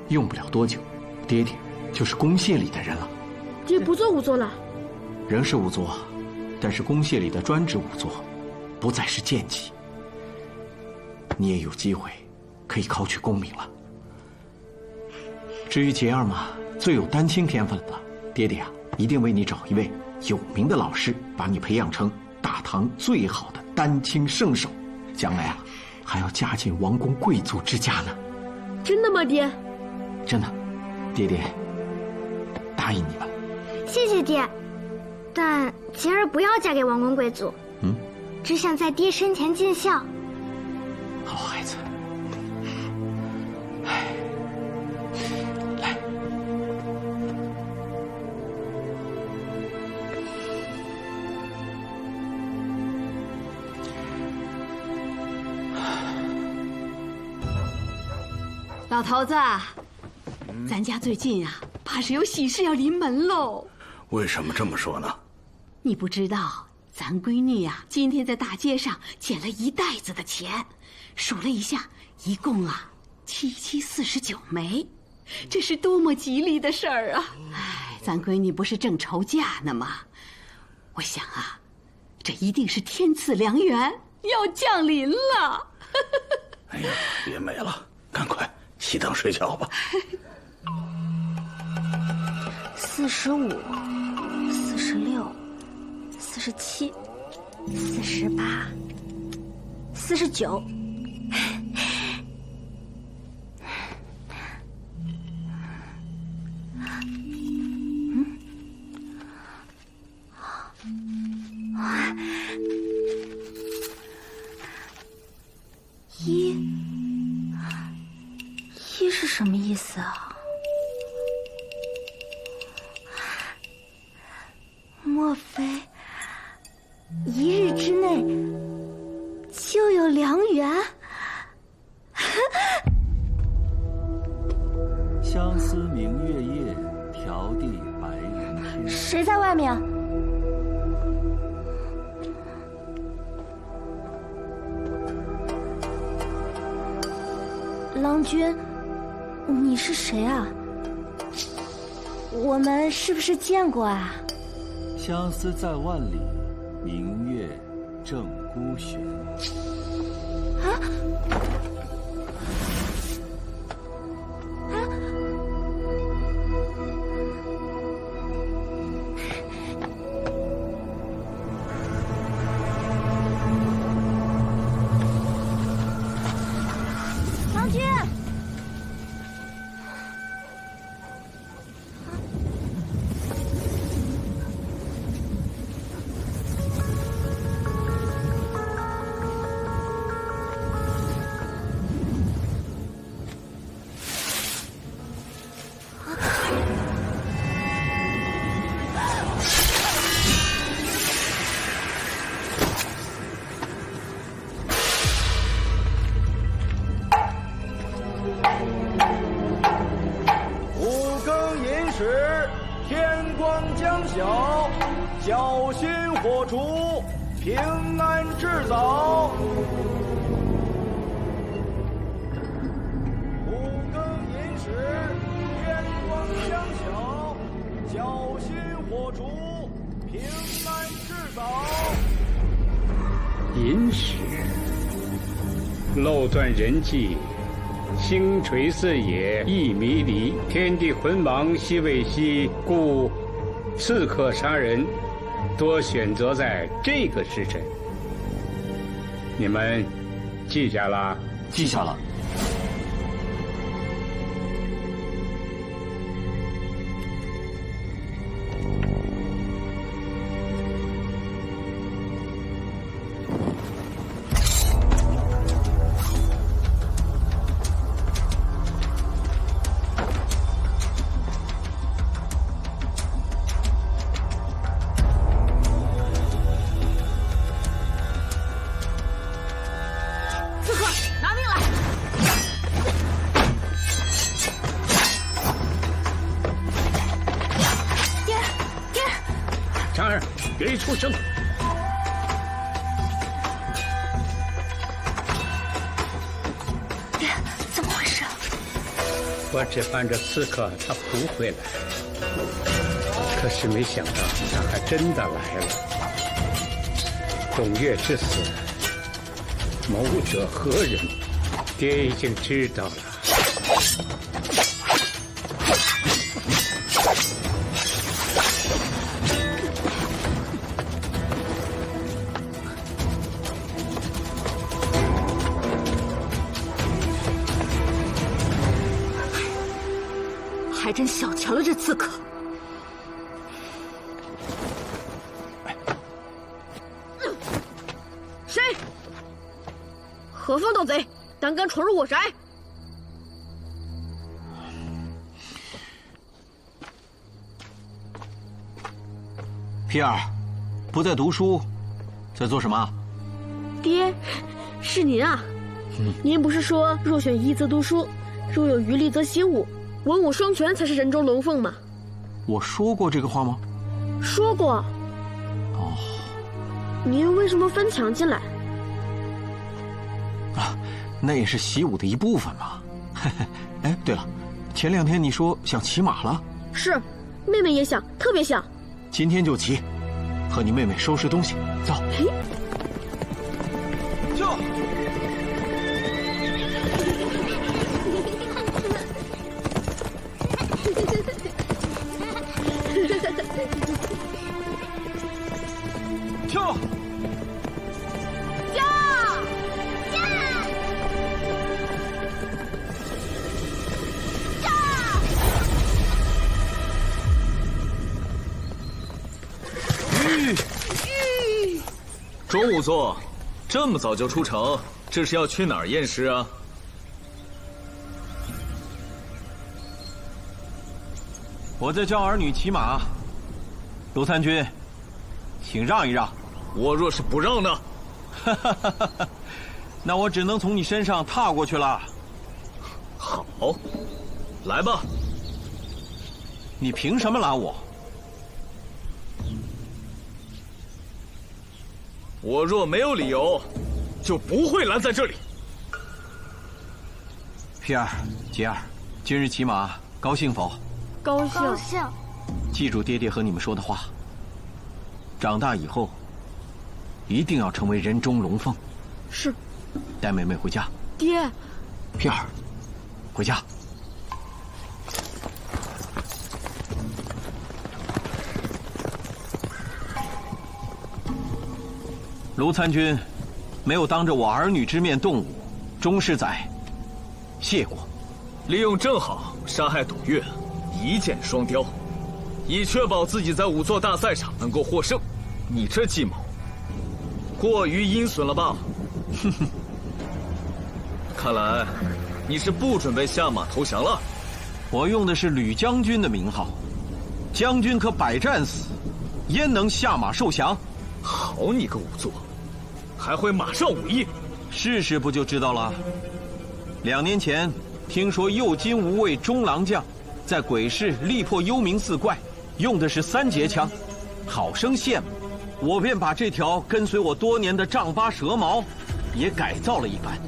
用不了多久，爹爹就是公廨里的人了。爹不做仵作了？仍是仵作，但是公廨里的专职仵作，不再是贱籍。你也有机会可以考取功名了。至于杰儿嘛，最有丹青天分了，爹爹啊，一定为你找一位有名的老师，把你培养成大唐最好的丹青圣手，将来啊，还要嫁进王公贵族之家呢。真的吗，爹？真的，爹爹答应你了。谢谢爹，但杰儿不要嫁给王公贵族。只想在爹身前尽孝。好孩子。来。老头子，咱家最近啊，怕是有喜事要临门喽。为什么这么说呢？你不知道，咱闺女呀，今天在大街上捡了一袋子的钱，数了一下，一共啊7749枚，这是多么吉利的事儿啊！哎，咱闺女不是正愁嫁呢吗？我想啊，这一定是天赐良缘要降临了。哎呀，别美了，赶快熄灯睡觉吧。45、46、47、48、49。一是什么意思啊？莫非一日之内就有良缘？相思明月夜，迢递白云天。谁在外面？郎君，你是谁啊？我们是不是见过啊？相思在万里，明月正孤悬。啊！郎君。晓，小心火烛，平安至早。五更寅时，天光将晓，小心火烛，平安至早。寅时，漏断人际，星垂四野，亦迷离，天地浑茫，兮未息，故刺客杀人多选择在这个时辰。你们记下了？记下了。别出声！我只盼着刺客他不会来，可是没想到他还真的来了。董月之死，谋者何人？爹已经知道了。还真小瞧了这刺客。谁？何方盗贼，胆敢闯入我宅？皮尔，不在读书，在做什么？爹，是您啊！您不是说若选一则读书，若有余力则习武，文武双全才是人中龙凤吗？我说过这个话吗？说过。哦。您为什么翻墙进来？啊，那也是习武的一部分嘛。哎，对了，前2天你说想骑马了？是，妹妹也想，特别想。今天就骑，和你妹妹收拾东西，走。就。跳！钟仵作，这么早就出城，这是要去哪儿验尸啊？我在教儿女骑马。卢参军，请让一让。我若是不让呢？那我只能从你身上踏过去了。好，来吧。你凭什么拦我？我若没有理由，就不会拦在这里。皮尔、杰尔，今日骑马高兴否？高兴。记住爹爹和你们说的话。长大以后，一定要成为人中龙凤。是。带妹妹回家。爹。皮尔，回家。卢参军没有当着我儿女之面动武，钟世载谢过。利用正好杀害董月，一箭双雕，以确保自己在武作大赛上能够获胜。你这计谋过于阴损了吧？哼哼，看来你是不准备下马投降了。我用的是吕将军的名号，将军可百战死，焉能下马受降？好你个仵作，还会马上武艺？试试不就知道了。2年前，听说右金吾卫中郎将在鬼市力破幽冥四怪，用的是3节枪，好生羡慕。我便把这条跟随我多年的丈八蛇矛也改造了一番。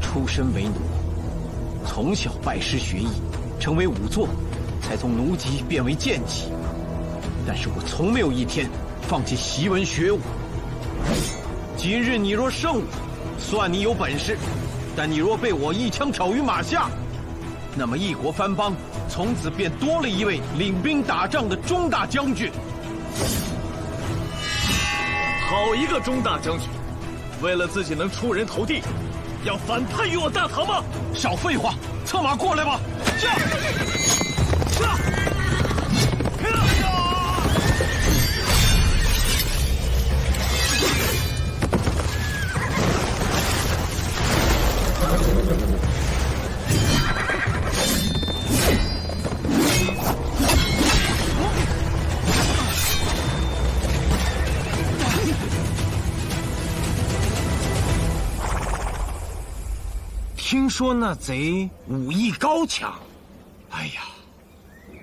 出身为奴，从小拜师学艺，成为仵作，才从奴籍变为贱籍。但是我从没有一天放弃习文学武。今日你若胜我，算你有本事；但你若被我一枪挑于马下，那么一国藩邦从此便多了一位领兵打仗的钟大将军。好一个钟大将军，为了自己能出人头地，要反叛于我大唐吗？少废话，策马过来吧！驾！听说那贼武艺高强，哎呀，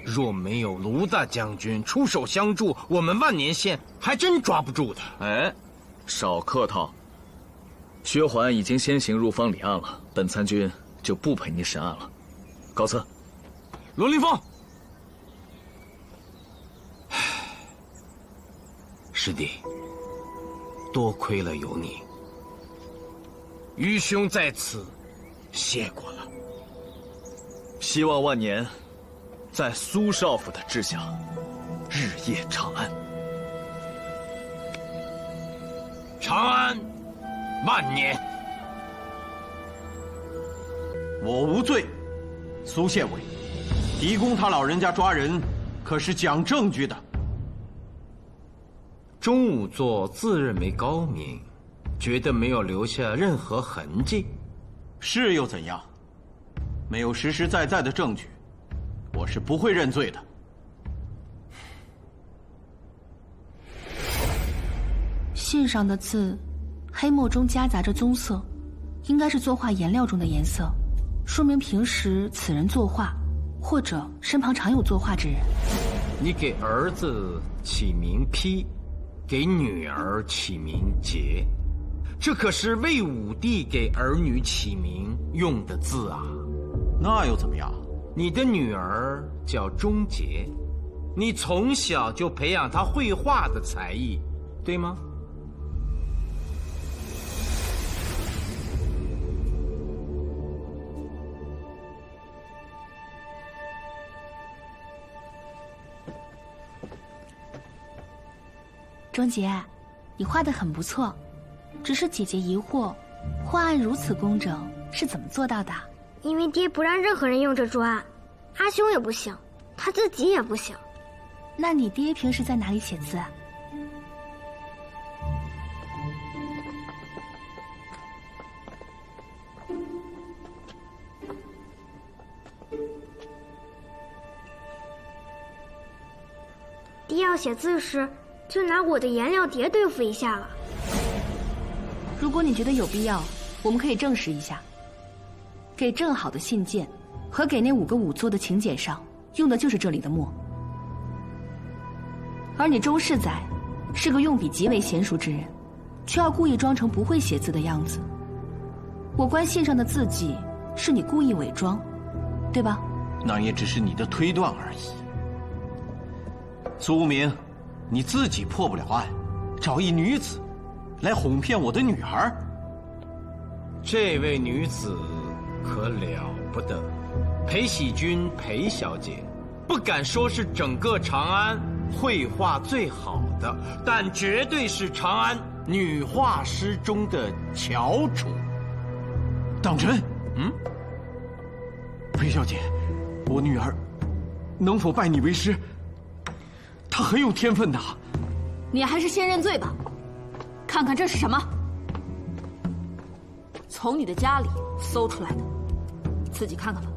若没有卢大将军出手相助，我们万年县还真抓不住他。哎，少客套。薛环已经先行入方里案了，本参军就不陪你审案了。告辞。罗凌风，师弟，多亏了有你，愚兄在此谢过了。希望万年在苏少府的治下日夜长安。长安万年。我无罪，苏县委，狄公他老人家抓人，可是讲证据的。钟仵作自认为高明，觉得没有留下任何痕迹。是又怎样？没有实实在在的证据，我是不会认罪的。信上的字，黑墨中夹杂着棕色，应该是作画颜料中的颜色，说明平时此人作画，或者身旁常有作画之人。你给儿子起名丕，给女儿起名节，这可是魏武帝给儿女起名用的字啊。那又怎么样？你的女儿叫钟洁，你从小就培养她绘画的才艺，对吗？钟洁，你画得很不错，只是姐姐疑惑，画案如此工整，是怎么做到的？因为爹不让任何人用这桌案，阿兄也不行，他自己也不行。那你爹平时在哪里写字啊？爹要写字时，就拿我的颜料碟对付一下了。如果你觉得有必要，我们可以证实一下。给正好的信件和给那5个仵作的请柬上用的就是这里的墨。而你钟世载是个用笔极为娴熟之人，却要故意装成不会写字的样子。我观信上的字迹是你故意伪装，对吧？那也只是你的推断而已。苏无名，你自己破不了案，找一女子来哄骗我的女儿。这位女子可了不得，裴喜君裴小姐，不敢说是整个长安绘画最好的，但绝对是长安女画师中的翘楚。当真？裴小姐，我女儿能否拜你为师？她很有天分的。你还是先认罪吧。看看这是什么？从你的家里搜出来的，自己看看吧。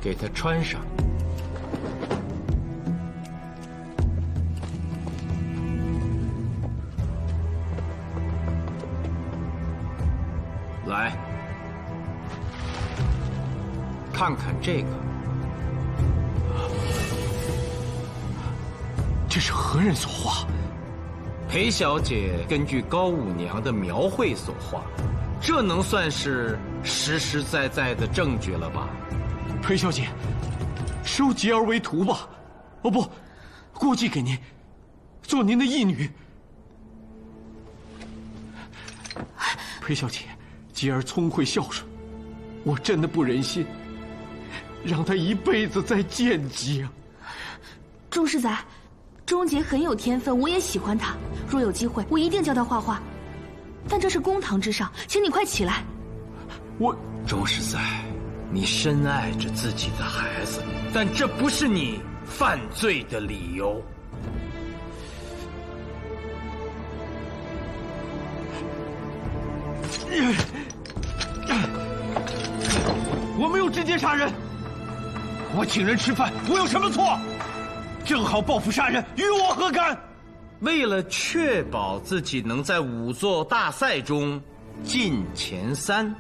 给她穿上。来，看看这个。这是何人所画？裴小姐根据高五娘的描绘所画，这能算是实实在在的证据了吧？裴小姐，收洁儿为徒吧。哦不，过继给您，做您的义女。裴小姐，洁儿聪慧孝顺，我真的不忍心让她一辈子在贱籍啊。钟世载，钟洁很有天分，我也喜欢她。若有机会，我一定教她画画。但这是公堂之上，请你快起来。钟世载，你深爱着自己的孩子，但这不是你犯罪的理由。我没有直接杀人，我请人吃饭，我有什么错？正好报复杀人，与我何干？为了确保自己能在仵作大赛中进前3，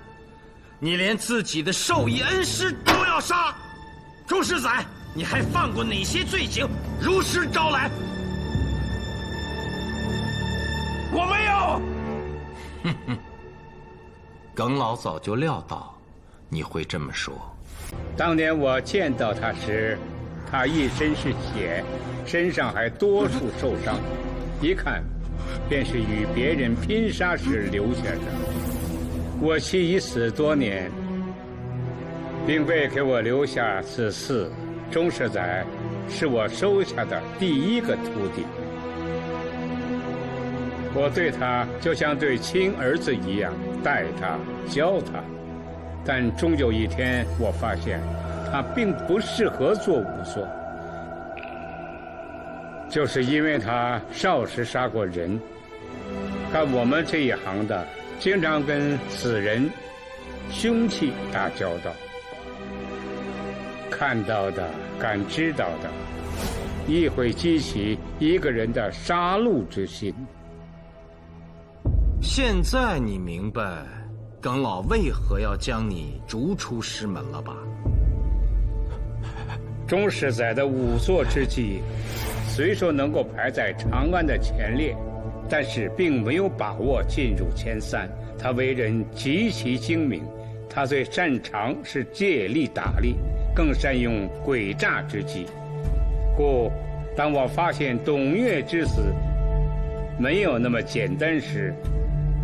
你连自己的授意恩师都要杀。钟世载，你还犯过哪些罪行？如实招来。我没有。哼哼，耿老早就料到你会这么说。当年我见到他时，他一身是血，身上还多处受伤，一看便是与别人拼杀时留下的。我妻已死多年，并未给我留下子嗣。钟世载是我收下的第一个徒弟，我对他就像对亲儿子一样待他、教他。但终有一天，我发现他并不适合做仵作，就是因为他少时杀过人。干我们这一行的，经常跟死人、凶器打交道，看到的、感知到的，亦会激起一个人的杀戮之心。现在你明白耿老为何要将你逐出师门了吧？钟世载的仵作之技，虽说能够排在长安的前列，但是并没有把握进入前3。他为人极其精明，他最擅长是借力打力，更善用诡诈之计。故当我发现董岳之死没有那么简单时，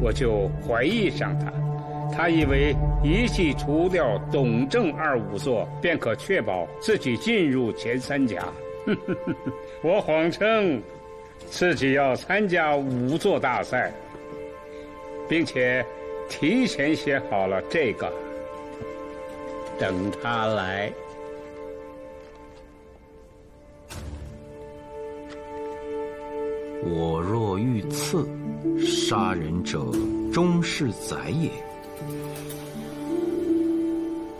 我就怀疑上他。他以为一气除掉董郑2仵作，便可确保自己进入前3甲。我谎称自己要参加仵作大赛，并且提前写好了这个，等他来。我若遇刺，杀人者钟世载也。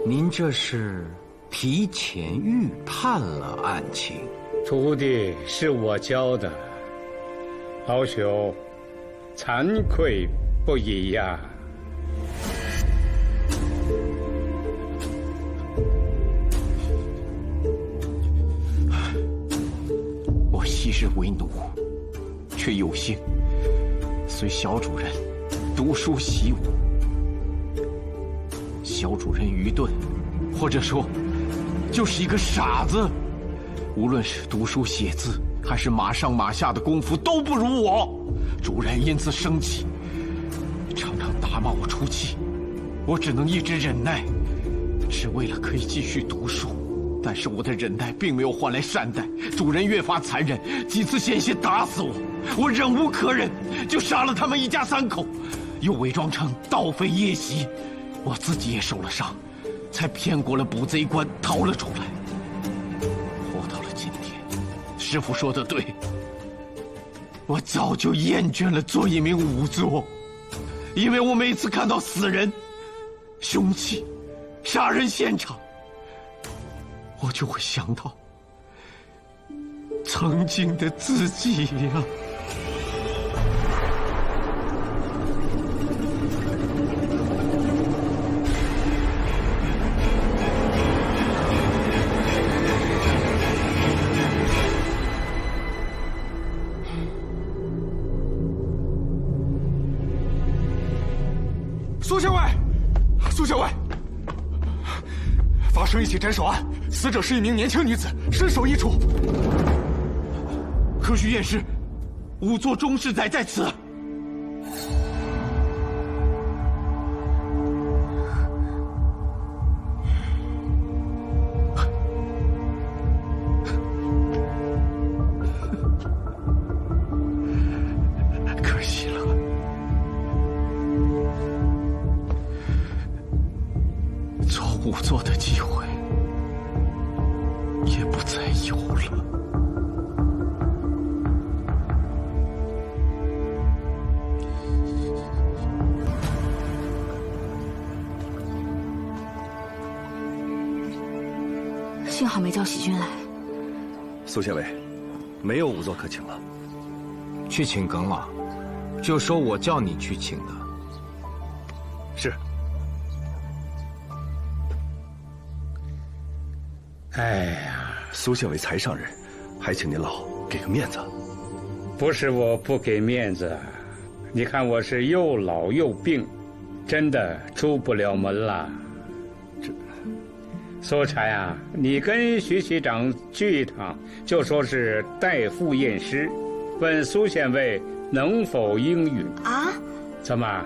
您这是提前预判了案情。徒弟是我教的，老朽惭愧不已呀。我昔日为奴，却有幸随小主人读书习武。小主人愚钝，或者说就是一个傻子，无论是读书写字还是马上马下的功夫都不如我。主人因此生气，常常打骂我出气，我只能一直忍耐，只为了可以继续读书。但是我的忍耐并没有换来善待，主人越发残忍，几次险些打死我。我忍无可忍，就杀了他们一家3口，又伪装成盗匪夜袭，我自己也受了伤，才骗过了捕贼关，逃了出来。活到了今天，师父说的对，我早就厌倦了做一名仵作，因为我每次看到死人、凶器、杀人现场，我就会想到曾经的自己呀。苏校尉，苏校尉，发生一起斩首案，死者是一名年轻女子，身首异处。何须验尸？仵作钟世载在此。可惜了，做仵作的机会也不再有了。幸好没叫喜君来。苏县尉，没有仵作可请了。去请耿老，就说我叫你去请的。是。哎呀，苏县尉才上任，还请您老给个面子。不是我不给面子，你看我是又老又病，真的出不了门了。苏禅啊，你跟徐局长聚一趟，就说是代赴验尸，问苏县尉能否应允啊？怎么？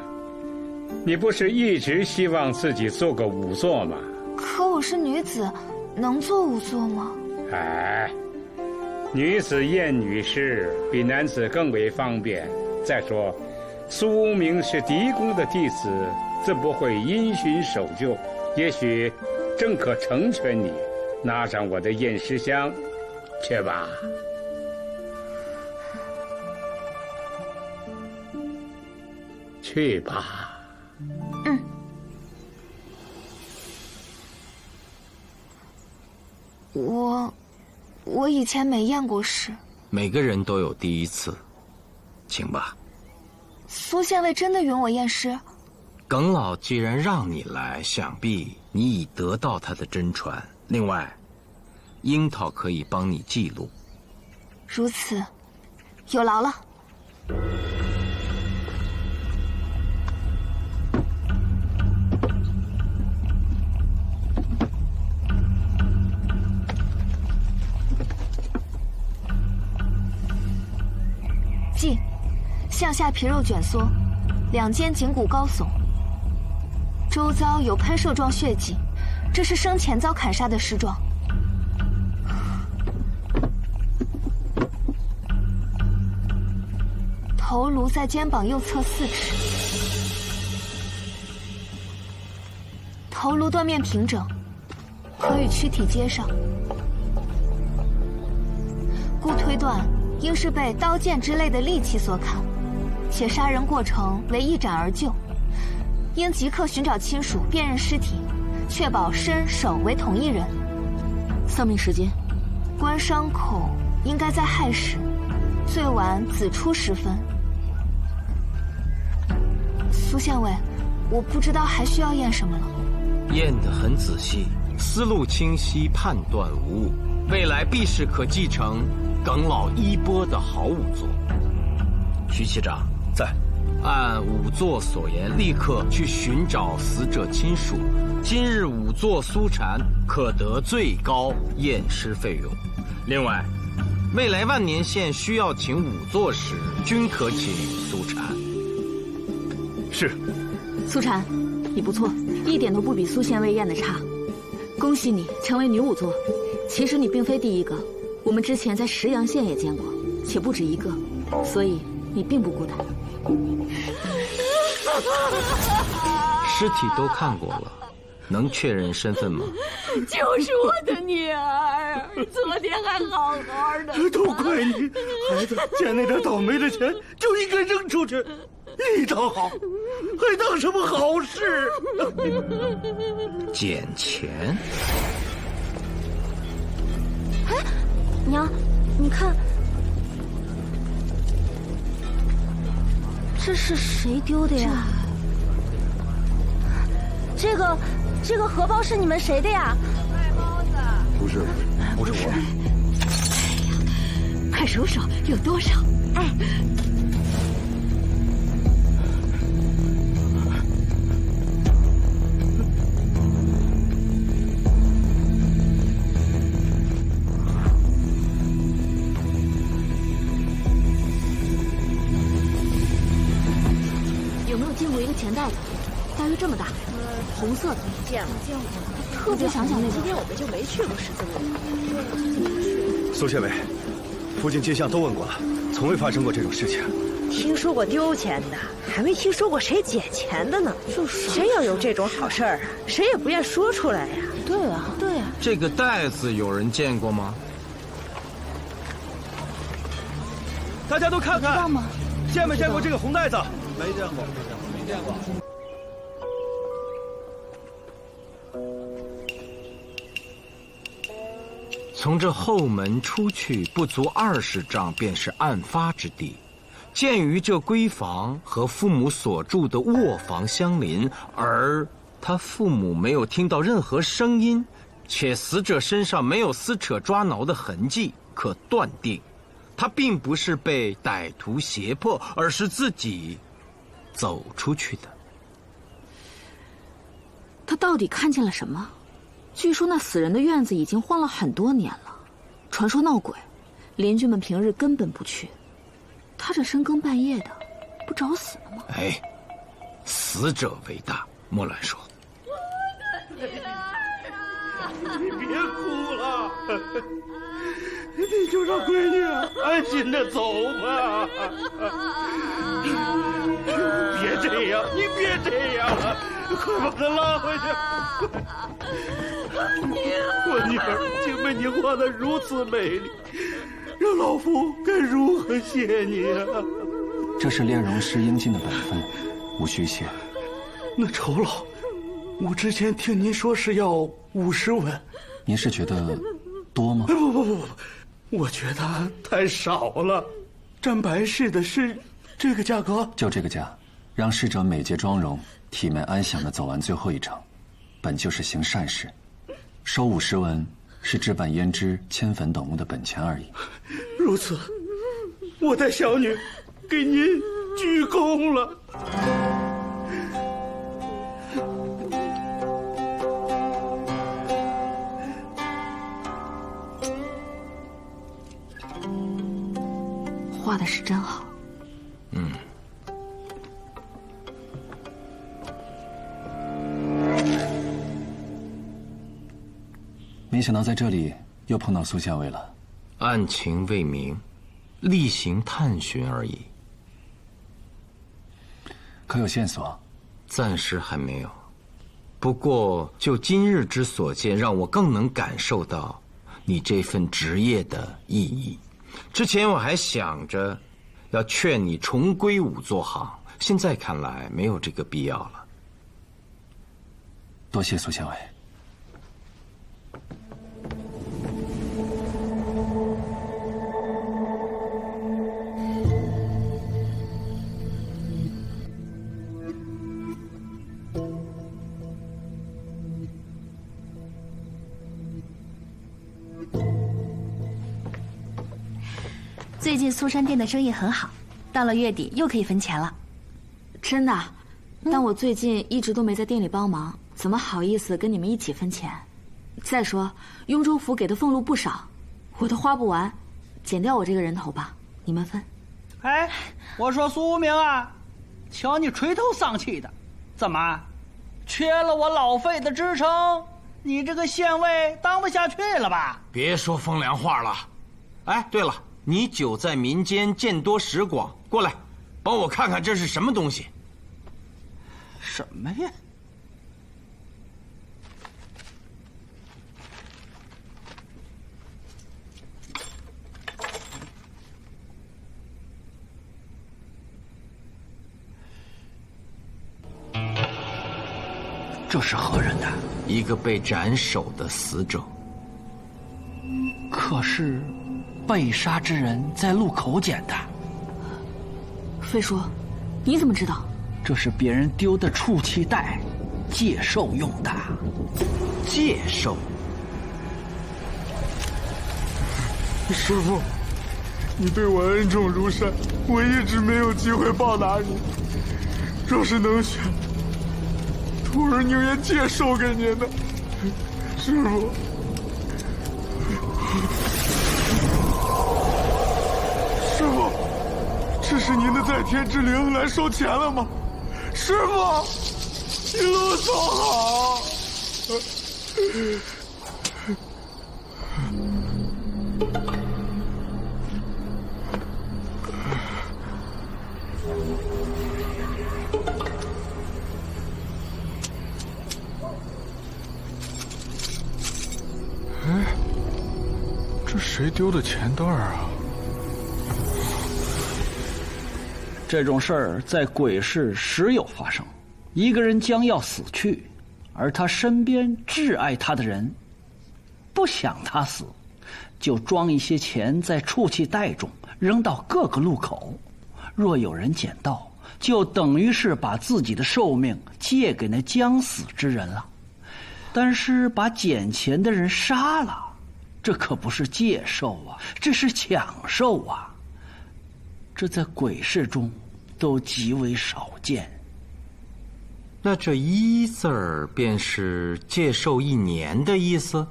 你不是一直希望自己做个仵作吗？可我是女子，能做仵作吗？哎，女子验女尸比男子更为方便。再说，苏无名是狄公的弟子，自不会因循守旧，也许正可成全你，拿上我的验尸箱，去吧。去吧。嗯。我以前没验过尸。每个人都有第一次，请吧。苏县尉真的允我验尸？耿老既然让你来，想必你已得到他的真传。另外，樱桃可以帮你记录。如此，有劳了。记，向下皮肉卷缩，两肩颈骨高耸，周遭有喷射状血迹，这是生前遭砍杀的尸状。头颅在肩膀右侧4尺，头颅断面平整，可与躯体接上，故推断应是被刀剑之类的利器所砍，且杀人过程为一斩而就，应即刻寻找亲属辨认尸体，确保身首为同一人。丧命时间，观伤口应该在亥时，最晚子初时分。苏县尉，我不知道还需要验什么了。验得很仔细，思路清晰，判断无误，未来必是可继承耿老衣钵的好仵作。徐期长在，按仵作所言，立刻去寻找死者亲属。今日仵作苏禅可得最高验尸费用。另外，未来万年县需要请仵作时，均可请苏禅。是。苏禅，你不错，一点都不比苏县尉验的差。恭喜你成为女仵作。其实你并非第一个，我们之前在石阳县也见过，且不止一个，所以你并不孤单。尸体都看过了，能确认身份吗？就是我的女儿，昨天还好好的。都怪你，孩子捡那点倒霉的钱就应该扔出去，你倒好，还当什么好事？捡钱？哎，娘，你看，这是谁丢的呀？这个荷包是你们谁的呀？卖包子。不是我。哎呀，快数数有多少？哎。有没有见过一个钱袋子，大约这么大，红色的？见过。特别想想那个。今天我们就没去过十字路。苏县尉，附近街巷都问过了，从未发生过这种事情。听说过丢钱的，还没听说过谁捡钱的呢。谁要有这种好事儿啊，谁也不愿说出来呀。对啊。这个袋子有人见过吗？大家都看看，知道吗？见没见过这个红袋子？没见过。从这后门出去不足20丈，便是案发之地。鉴于这闺房和父母所住的卧房相邻，而他父母没有听到任何声音，且死者身上没有撕扯抓挠的痕迹，可断定，他并不是被歹徒胁迫，而是自己走出去的。他到底看见了什么？据说那死人的院子已经荒了很多年了，传说闹鬼，邻居们平日根本不去。他这深更半夜的，不找死了吗？哎，死者为大，莫乱说。你别哭了，你就让闺女安心的走吧。别这样，你别这样了，快把她拉回去。我女儿竟被你画得如此美丽，让老夫该如何谢你啊？这是炼融师应尽的本分，无需谢。那酬劳，我之前听您说是要50文，您是觉得多吗？不，我觉得太少了。占白事的是这个价格？就这个价，让逝者美洁妆容、体面安详地走完最后一程，本就是行善事。收50文是置办胭脂、铅粉等物的本钱而已。如此，我带小女给您鞠躬了。画的是真好。嗯。没想到在这里又碰到苏校尉了。案情未明，例行探寻而已。可有线索？暂时还没有。不过就今日之所见，让我更能感受到你这份职业的意义。之前我还想着要劝你重归仵作行，现在看来没有这个必要了。多谢苏校尉。最近苏山店的生意很好，到了月底又可以分钱了。真的？但我最近一直都没在店里帮忙，怎么好意思跟你们一起分钱？再说雍州府给的俸禄不少，我都花不完，减掉我这个人头吧，你们分。哎，我说苏无名啊，瞧你垂头丧气的，怎么缺了我老费的支撑？你这个县尉当不下去了吧？别说风凉话了。哎，对了，你久在民间，见多识广，过来，帮我看看这是什么东西。什么呀？这是何人的？一个被斩首的死者。可是被杀之人在路口捡的。费叔，你怎么知道？这是别人丢的储气袋，借寿用的。借寿？师父，你对我恩重如山，我一直没有机会报答你。若是能选，徒儿宁愿借寿给您的。师父。师父，这是您的在天之灵来收钱了吗？师父，一路走好。哎，这谁丢的钱袋啊？这种事儿在鬼市时有发生。一个人将要死去，而他身边挚爱他的人不想他死，就装一些钱在储气袋中，扔到各个路口。若有人捡到，就等于是把自己的寿命借给那将死之人了。但是把捡钱的人杀了，这可不是借寿啊，这是抢寿啊。这在鬼市中都极为少见。那这1字儿便是借寿1年的意思？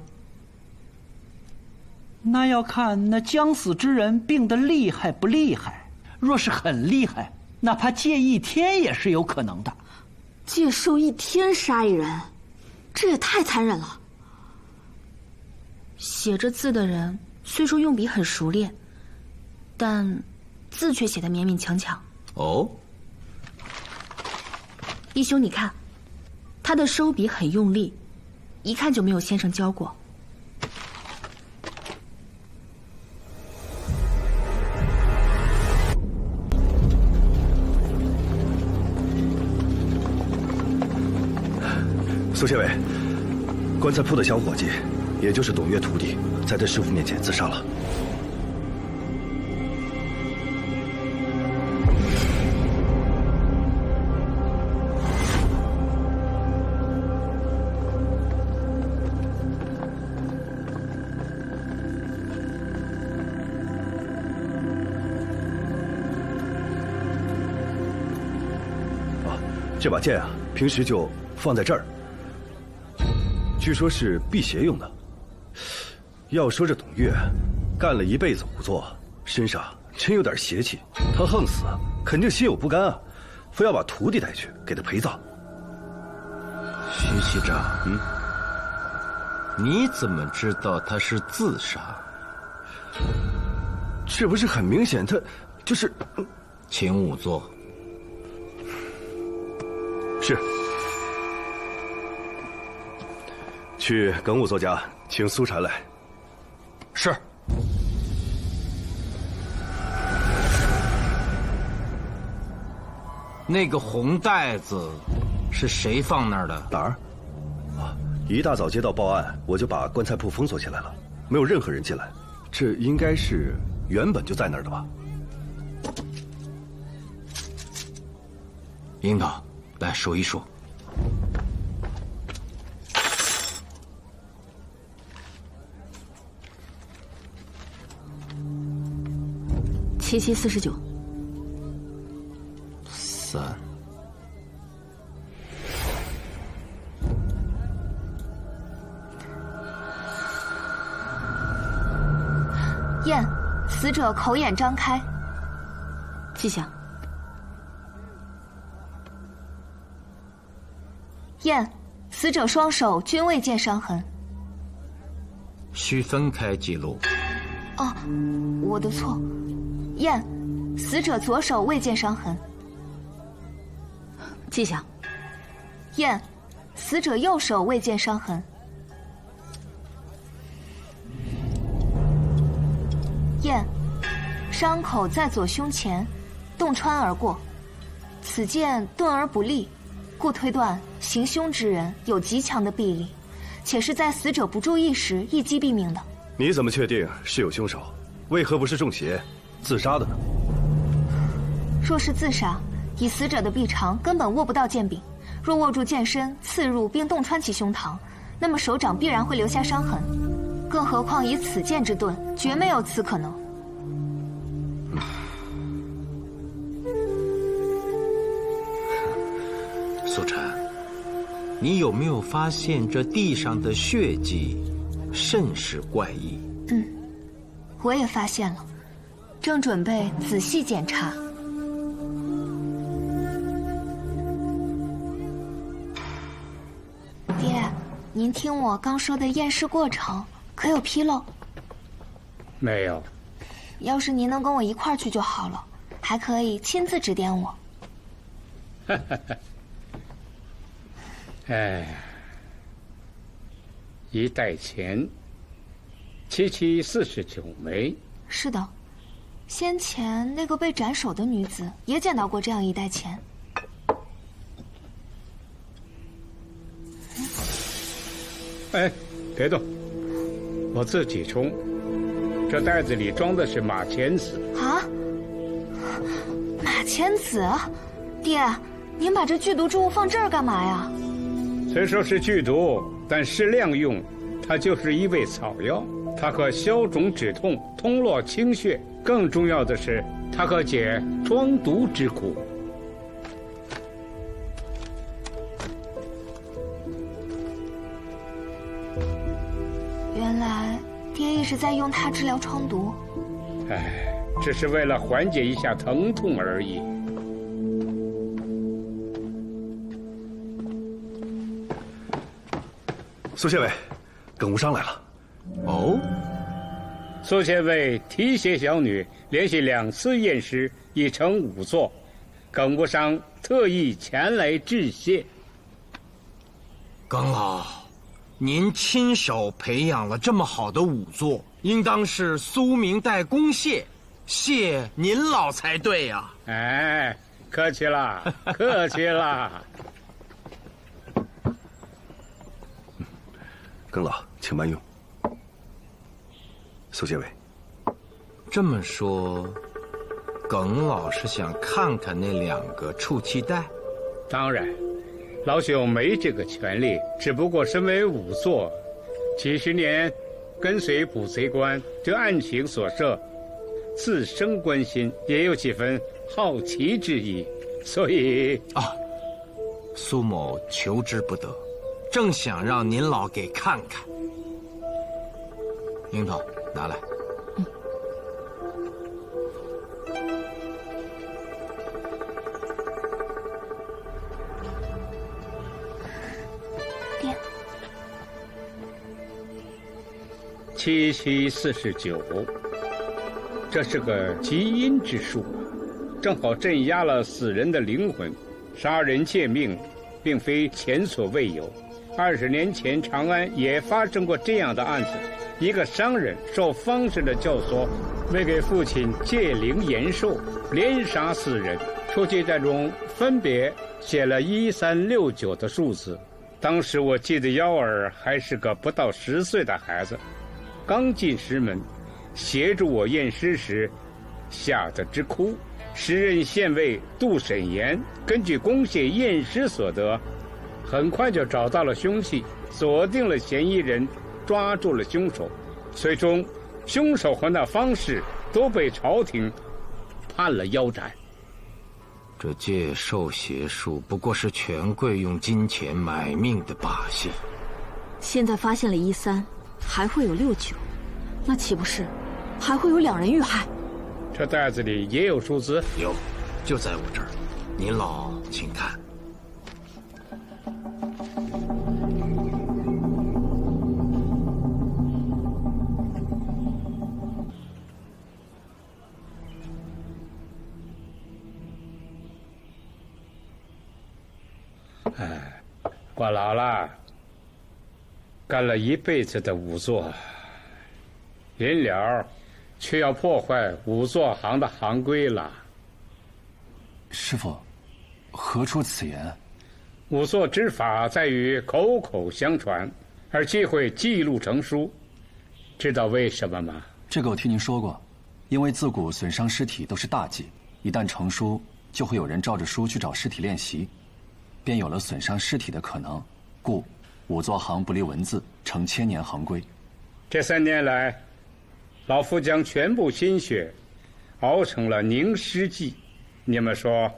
那要看那将死之人病得厉害不厉害。若是很厉害，哪怕借1天也是有可能的。借寿1天杀一人，这也太残忍了。写着字的人虽说用笔很熟练，但字却写得勉勉强强。哦，一休，你看，他的收笔很用力，一看就没有先生教过。苏县委，棺材铺的小伙计，也就是董月徒弟，在他师傅面前自杀了。这把剑啊，平时就放在这儿。据说是辟邪用的。要说这董月，干了一辈子仵作，身上真有点邪气。他横死，肯定心有不甘啊，非要把徒弟带去给他陪葬。徐系长，你怎么知道他是自杀？这不是很明显，他就是请仵作。是。去耿仵作家，请苏禅来。是。那个红袋子是谁放那儿的？哪儿？啊，一大早接到报案，我就把棺材铺封锁起来了，没有任何人进来。这应该是原本就在那儿的吧？樱桃，来数一数。7749。3。验，死者口眼张开。记下。验，死者双手均未见伤痕。需分开记录。哦，我的错。验，死者左手未见伤痕。记下。验，死者右手未见伤痕。验，伤口在左胸前，洞穿而过，此剑钝而不利，故推断行凶之人有极强的臂力，且是在死者不注意时一击毙命的。你怎么确定是有凶手？为何不是中邪自杀的呢？若是自杀，以死者的臂长，根本握不到剑柄。若握住剑身，刺入并洞穿其胸膛，那么手掌必然会留下伤痕。更何况以此剑之钝，绝没有此可能。苏禅，你有没有发现这地上的血迹甚是怪异？我也发现了，正准备仔细检查。爹，您听我刚说的验尸过程，可有纰漏？没有。要是您能跟我一块儿去就好了，还可以亲自指点我。哎，一袋钱，7749枚。是的，先前那个被斩首的女子也捡到过这样一袋钱。哎，别动，我自己冲。这袋子里装的是马钱子。啊，马钱子？爹，您把这剧毒之物放这儿干嘛呀？虽说是剧毒，但适量用，它就是一味草药。它可消肿止痛、通络清血，更重要的是，它可解装毒之苦。原来爹一直在用它治疗疮毒。哎，只是为了缓解一下疼痛而已。苏县尉，耿无伤来了。哦，苏县尉提携小女，连续2次验尸，已成仵作。耿无伤特意前来致谢。耿老，您亲手培养了这么好的仵作，应当是苏明代公谢，谢您老才对呀。哎，客气了，客气了。耿老，请慢用。苏县尉，这么说，耿老是想看看那2个畜气袋？当然，老朽没这个权利，只不过身为仵作，几十年跟随捕贼官，这案情所涉，自生关心，也有几分好奇之意，所以苏某求之不得，正想让您老给看看。樱桃，拿来。爹。7749，这是个极阴之术，正好镇压了死人的灵魂。杀人借命，并非前所未有。20年前，长安也发生过这样的案子。一个商人受方士的教唆，为给父亲借灵延寿，连杀4人。出气袋中分别写了1369的数字。当时我记得幺儿还是个不到10岁的孩子，刚进师门，协助我验尸时，吓得直哭。时任县尉杜审言根据公谢验尸所得，很快就找到了凶器，锁定了嫌疑人，抓住了凶手。最终，凶手和那方士都被朝廷判了腰斩。这借寿邪术不过是权贵用金钱买命的把戏。现在发现了13，还会有69，那岂不是还会有2人遇害？这袋子里也有数字？有，就在我这儿。您老请看。哎，我老了，干了一辈子的仵作，临了却要破坏仵作行的行规了。师父，何出此言？仵作之法在于口口相传，而忌讳记录成书。知道为什么吗？这个我听您说过，因为自古损伤尸体都是大忌，一旦成书，就会有人照着书去找尸体练习，便有了损伤尸体的可能，故仵作行不离文字，成千年行规。这3年来，老夫将全部心血熬成了凝尸记，你们说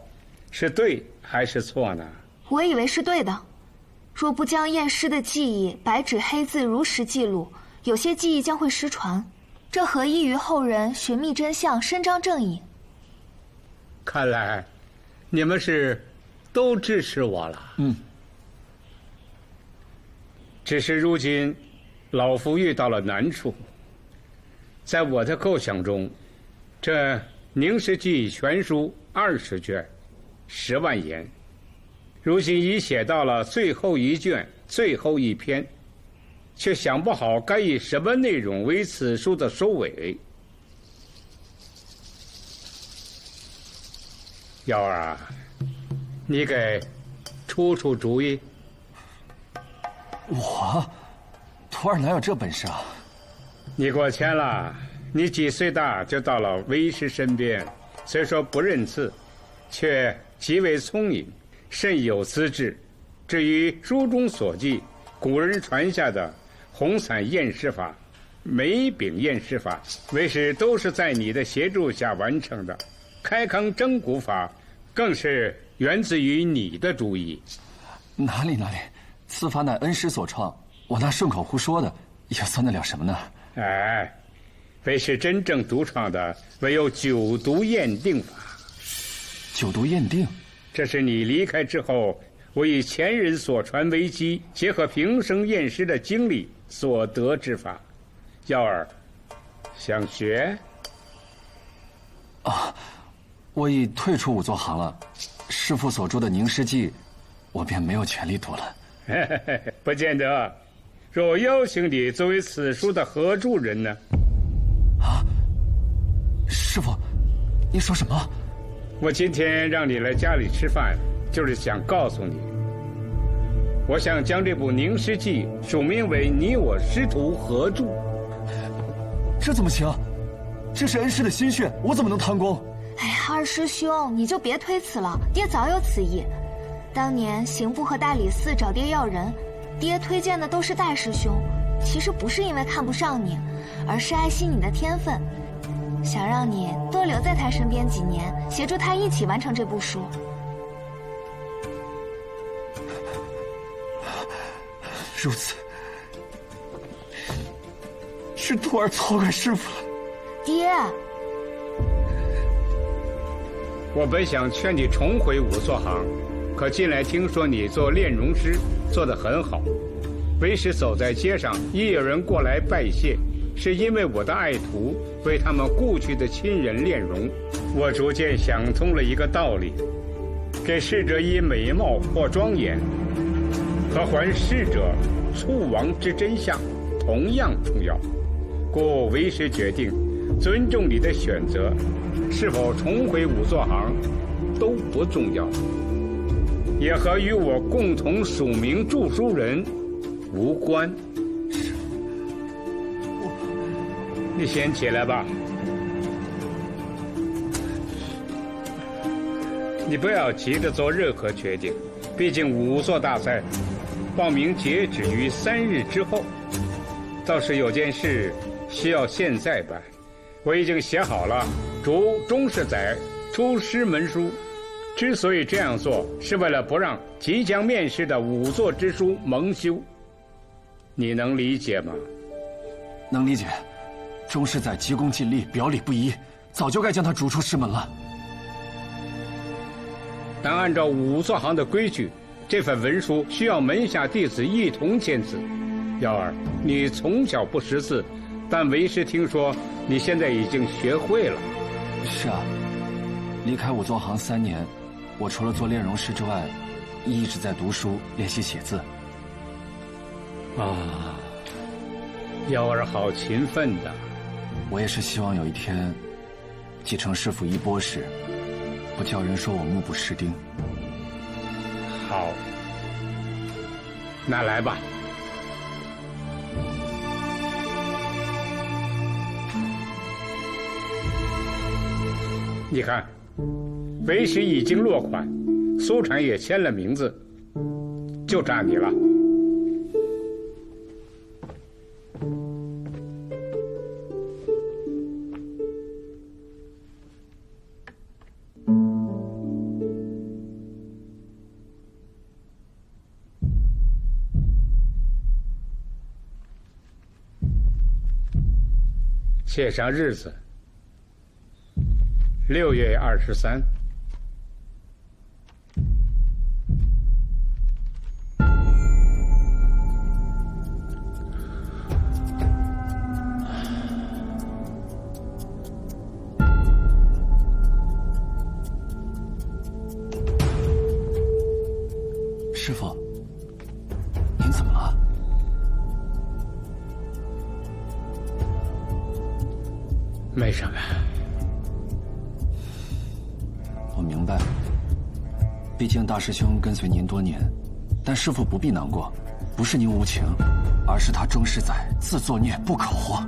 是对还是错呢？我以为是对的。若不将验尸的记忆白纸黑字如实记录，有些记忆将会失传，这何异于后人寻觅真相、伸张正义？看来你们是都支持我了。只是如今老夫遇到了难处。在我的构想中，这《凝尸记》全书20卷，10万言，如今已写到了最后一卷、最后一篇，却想不好该以什么内容为此书的收尾。幺儿啊，你给出出主意。我，徒儿哪有这本事啊？你过谦了，你几岁大就到了为师身边，虽说不认字，却极为聪颖，甚有资质。至于书中所记，古人传下的红伞验尸法、梅饼验尸法，为师都是在你的协助下完成的。开康蒸骨法，更是源自于你的主意。哪里，此法乃恩师所创，我那顺口胡说的，又算得了什么呢？哎，为师真正独创的唯有9毒验定法。9毒验定，这是你离开之后，我以前人所传为基，结合平生验尸的经历所得之法。耀儿，想学？啊，我已退出仵作行了，师父所著的《凝尸记》，我便没有权利读了。不见得，若邀请你作为此书的合著人呢？啊，师父，你说什么？我今天让你来家里吃饭，就是想告诉你，我想将这部《凝尸记》署名为你我师徒合著。这怎么行？这是恩师的心血，我怎么能贪功？哎呀，二师兄，你就别推辞了，爹早有此意。当年刑部和大理寺找爹要人，爹推荐的都是大师兄，其实不是因为看不上你，而是爱惜你的天分，想让你多留在他身边几年，协助他一起完成这部书。如此，是徒儿错怪师父了。爹，我本想劝你重回仵作行，可近来听说你做炼容师做得很好，为师走在街上，也有人过来拜谢，是因为我的爱徒为他们故去的亲人炼容。我逐渐想通了一个道理：给逝者以美貌或庄严，和还逝者处亡之真相同样重要。故为师决定尊重你的选择，是否重回仵作行都不重要，也和与我共同署名著书人无关。你先起来吧，你不要急着做任何决定，毕竟仵作大赛报名截止于3日之后。倒是有件事需要现在办，我已经写好了，逐钟世载出师门书。之所以这样做，是为了不让即将面世的仵作之书蒙羞。你能理解吗？能理解。钟世载急功近利，表里不一，早就该将他逐出师门了。但按照仵作行的规矩，这份文书需要门下弟子一同签字。耀儿，你从小不识字，但为师听说你现在已经学会了。是啊，离开仵作行3年，我除了做炼容师之外，一直在读书练习写字。啊，耀儿好勤奋的。我也是希望有一天，继承师父衣钵时，不叫人说我目不识丁。好，那来吧。你看，为师已经落款，苏产也签了名字，就差你了。写上日子，6月23。师父，您怎么了？没什么。我明白，毕竟大师兄跟随您多年，但师父不必难过，不是您无情，而是他钟世载自作孽不可活。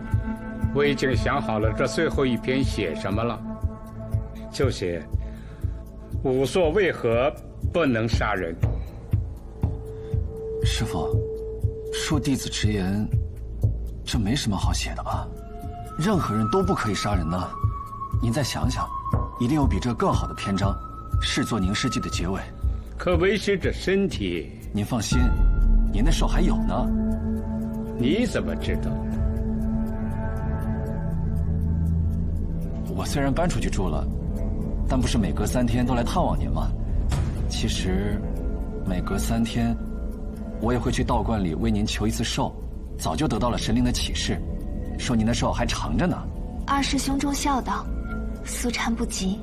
我已经想好了这最后一篇写什么了，就写仵作为何不能杀人。师父，恕弟子直言，这没什么好写的吧？任何人都不可以杀人呢。您再想想，一定有比这更好的篇章，视作凝尸记的结尾。可为师这身体……您放心，您的手还有呢。你怎么知道？我虽然搬出去住了，但不是每隔3天都来探望您吗？其实，每隔3天，我也会去道观里为您求一次寿。早就得到了神灵的启示，说您的寿还长着呢。二师兄中孝道，苏禅不急。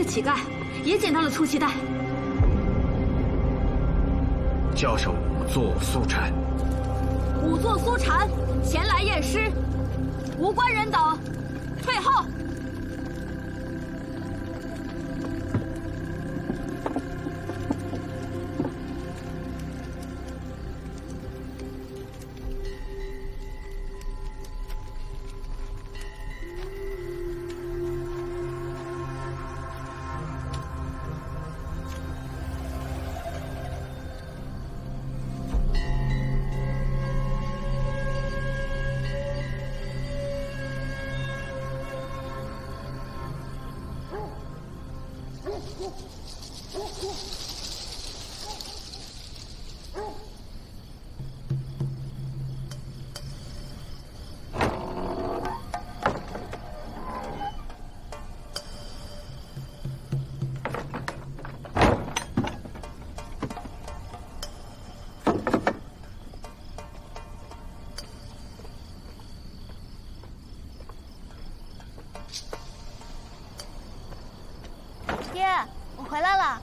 乞丐也捡到了粗脐带。教授仵作苏禅，仵作苏禅前来验尸，无关人等退后。爹，我回来了。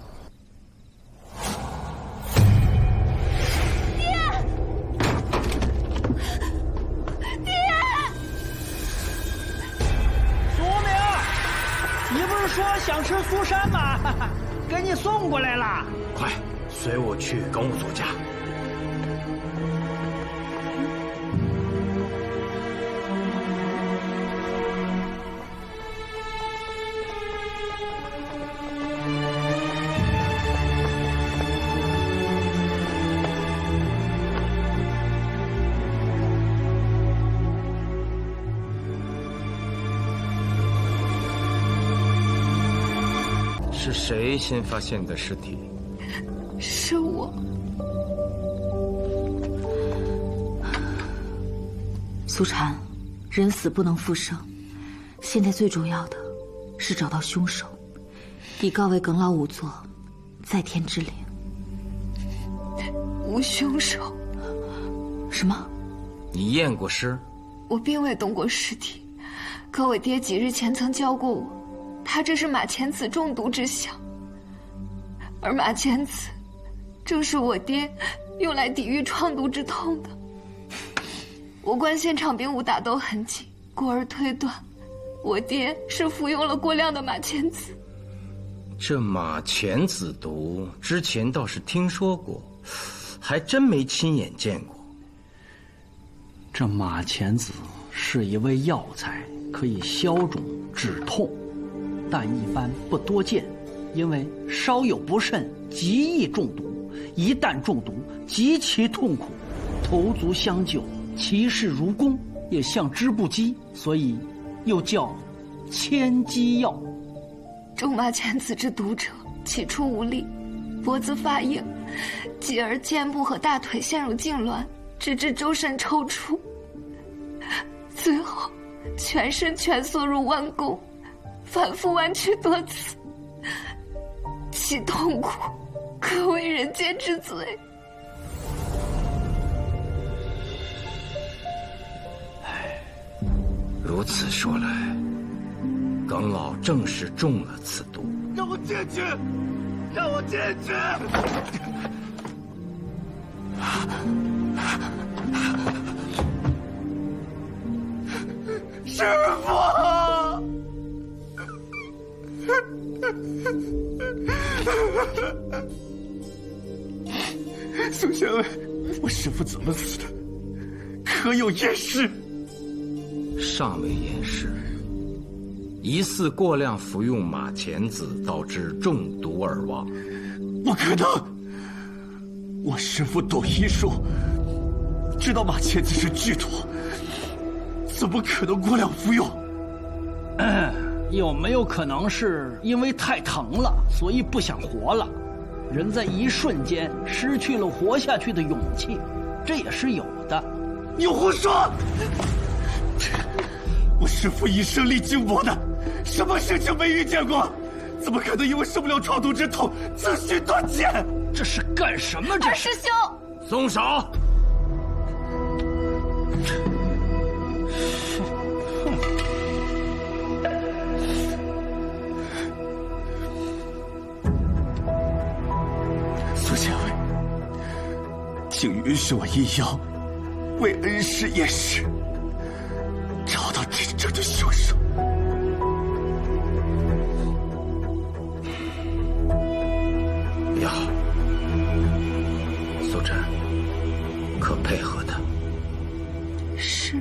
爹，苏明，你不是说想吃苏山吗？给你送过来了。快，随我去耿仵作家。是谁先发现的尸体？是我。苏禅，人死不能复生，现在最重要的是找到凶手，以告慰耿老仵作在天之灵。无凶手？什么？你验过尸？我并未动过尸体，可我爹几日前曾教过我。他这是马钱子中毒之象，而马钱子正是我爹用来抵御创毒之痛的。我观现场并无打斗痕迹，故而推断，我爹是服用了过量的马钱子。这马钱子毒之前倒是听说过，还真没亲眼见过。这马钱子是一味药材，可以消肿止痛。但一般不多见，因为稍有不慎，极易中毒。一旦中毒，极其痛苦，头足相救，其事如弓，也像织布机，所以又叫千机药。中马钱子之毒者，起初无力，脖子发硬，继而肩部和大腿陷入痉挛，直至周身抽搐，最后全身蜷缩入弯弓。反复弯曲多次，其痛苦可为人间之最。如此说来，耿老正是中了此毒。让我进去！让我进去！师父！宋县尉，我师父怎么死的？可有验尸？尚未验尸，疑似过量服用马钱子导致中毒而亡。不可能！我师父懂医术，知道马钱子是剧毒，怎么可能过量服用？有没有可能是因为太疼了，所以不想活了？人在一瞬间失去了活下去的勇气，这也是有的。你胡说！我师父一生历经磨难，什么事情没遇见过？怎么可能因为受不了超度之痛自寻短见？这是干什么？这二师兄，松手！苏县尉，请允许我阴阳为恩师验尸，找到真正的凶手。也好，苏晨，可配合他。是。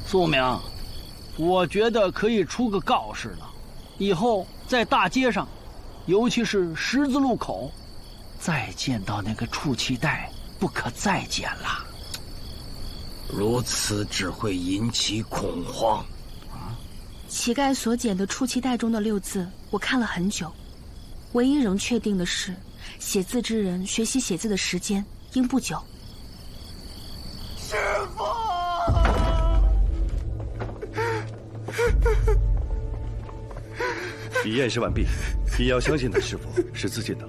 苏明，我觉得可以出个告示了，以后在大街上，尤其是十字路口，再见到那个储气袋，不可再捡了。如此只会引起恐慌。乞丐所捡的储气袋中的6字，我看了很久，唯一仍确定的是，写字之人学习写字的时间应不久。师父！已验尸完毕，你要相信他师父是自尽的。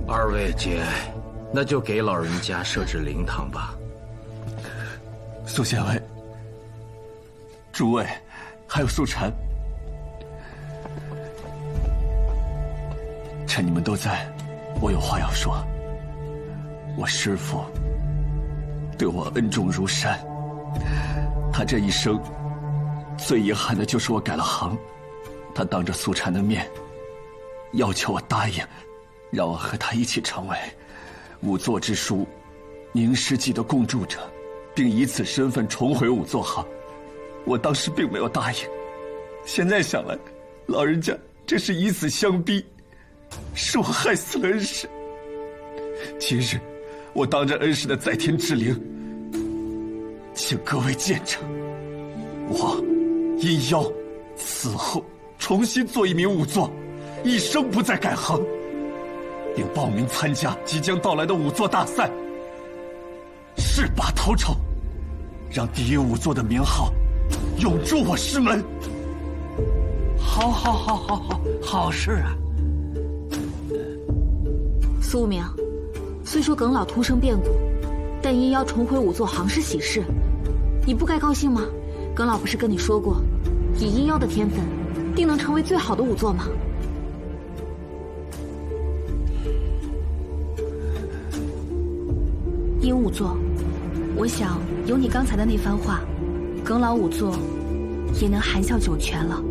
二位节哀，那就给老人家设置灵堂吧。苏县尉、诸位，还有素禅，趁你们都在，我有话要说。我师父对我恩重如山，他这一生最遗憾的就是我改了行。他当着素禅的面要求我答应，让我和他一起成为仵作之书凝尸记的共著者，并以此身份重回仵作行。我当时并没有答应，现在想来，老人家这是以死相逼，是我害死了恩师。今日我当着恩师的在天之灵，请各位见证，我阴妖此后重新做一名仵作，一生不再改行，并报名参加即将到来的仵作大赛，誓拔头筹，让第一仵作的名号永驻我师门。好事啊！苏无名，虽说耿老突生变故，但阴妖重回仵作行是喜事，你不该高兴吗？耿老不是跟你说过，以阴妖的天分，定能成为最好的仵作吗？殷仵作，我想有你刚才的那番话，耿老仵作也能含笑九泉了。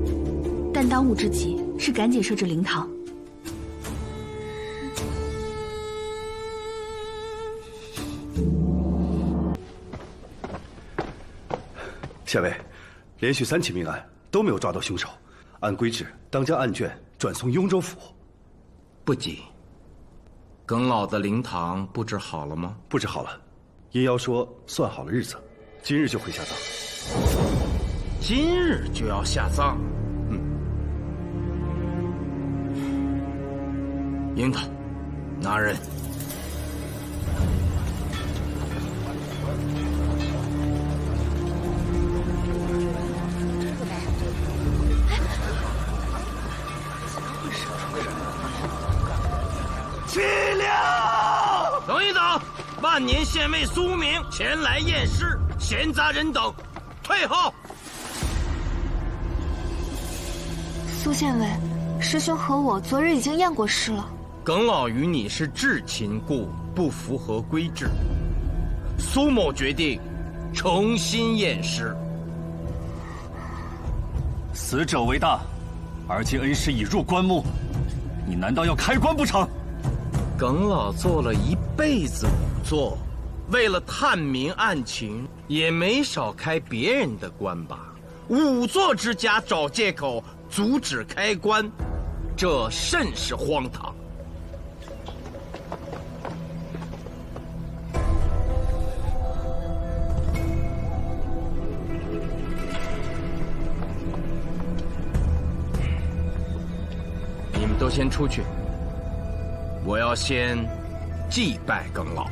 但当务之急是赶紧设置灵堂。县尉，连续3起命案都没有抓到凶手，按规制当将案卷转送雍州府。不急。耿老的灵堂布置好了吗？布置好了，阴妖说算好了日子，今日就会下葬。今日就要下葬？樱桃，拿人。齐了！等一等，万年县尉苏明前来验尸，闲杂人等退后。苏县尉，师兄和我昨日已经验过尸了。耿老与你是至亲故，不符合规制。苏某决定重新验尸。死者为大，而今恩师已入棺木，你难道要开棺不成？耿老做了一辈子仵作，为了探明案情，也没少开别人的棺吧？仵作之家找借口阻止开棺，这甚是荒唐。你们都先出去，我要先祭拜耿老。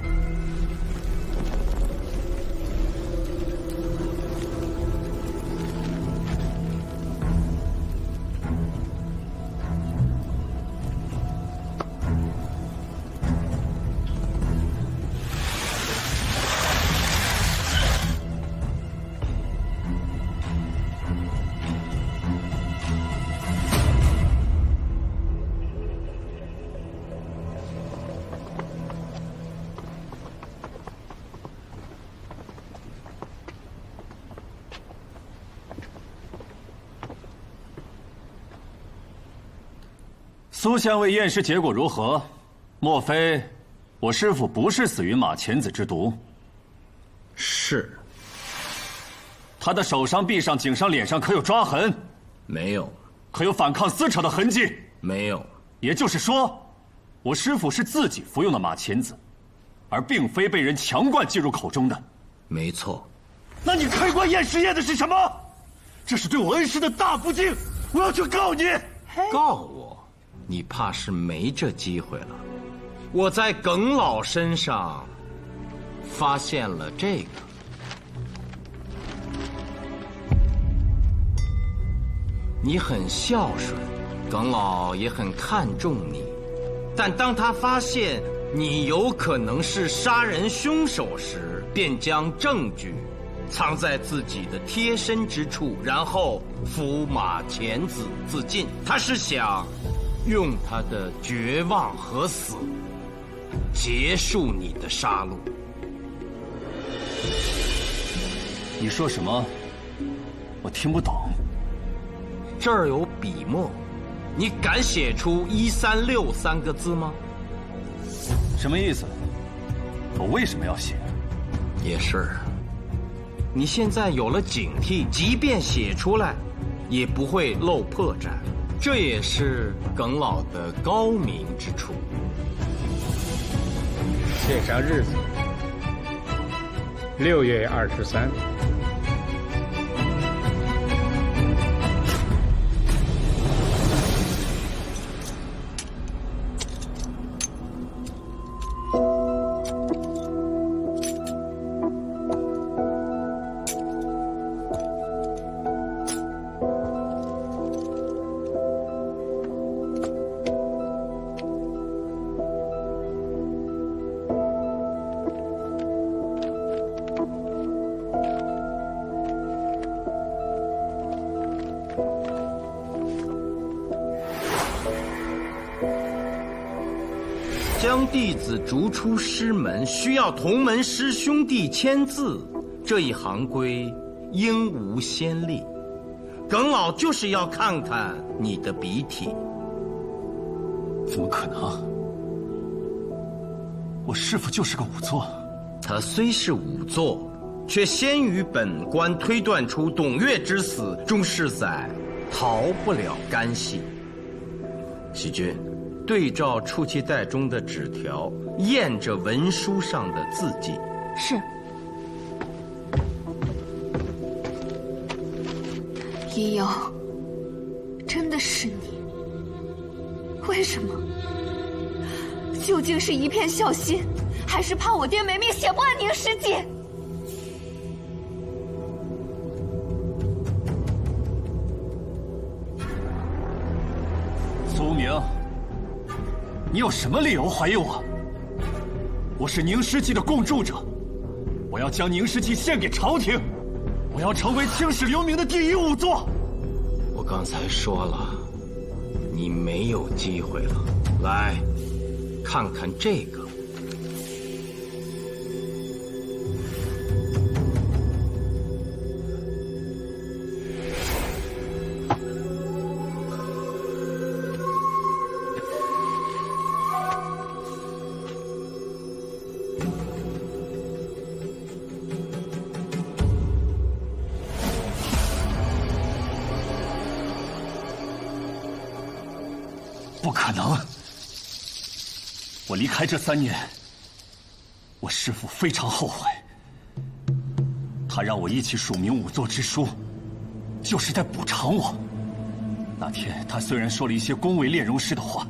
苏县尉验尸结果如何？莫非我师父不是死于马钱子之毒？是。他的手上、臂上、颈上、脸上可有抓痕？没有。可有反抗撕扯的痕迹？没有。也就是说，我师父是自己服用的马钱子，而并非被人强灌进入口中的。没错。那你开棺验尸验的是什么？这是对我恩师的大不敬！我要去告你！告我？你怕是没这机会了。我在耿老身上发现了这个。你很孝顺，耿老也很看重你，但当他发现你有可能是杀人凶手时，便将证据藏在自己的贴身之处，然后服马钱子自尽。他是想用他的绝望和死结束你的杀戮。你说什么？我听不懂。这儿有笔墨，你敢写出136三个字吗？什么意思？我为什么要写？也是。你现在有了警惕，即便写出来，也不会露破绽。这也是耿老的高明之处。写上日子，6月23。将弟子逐出师门，需要同门师兄弟签字，这一行规应无先例。耿老就是要看看你的笔体。怎么可能？我师父就是个仵作。他虽是仵作，却先于本官推断出董月之死终是在逃不了干系。喜君，对照出气袋中的纸条，验着文书上的字迹。是。阴瑶，真的是你？为什么？究竟是一片孝心，还是怕我爹没命写不完宁诗记？苏明，你有什么理由怀疑我？我是宁诗记的共筑者，我要将宁诗记献给朝廷，我要成为青史留名的第一仵作。我刚才说了，你没有机会了。来，看看这个。不可能！我离开这3年，我师父非常后悔。他让我一起署名仵作之书，就是在补偿我。那天他虽然说了一些恭维炼荣师的话，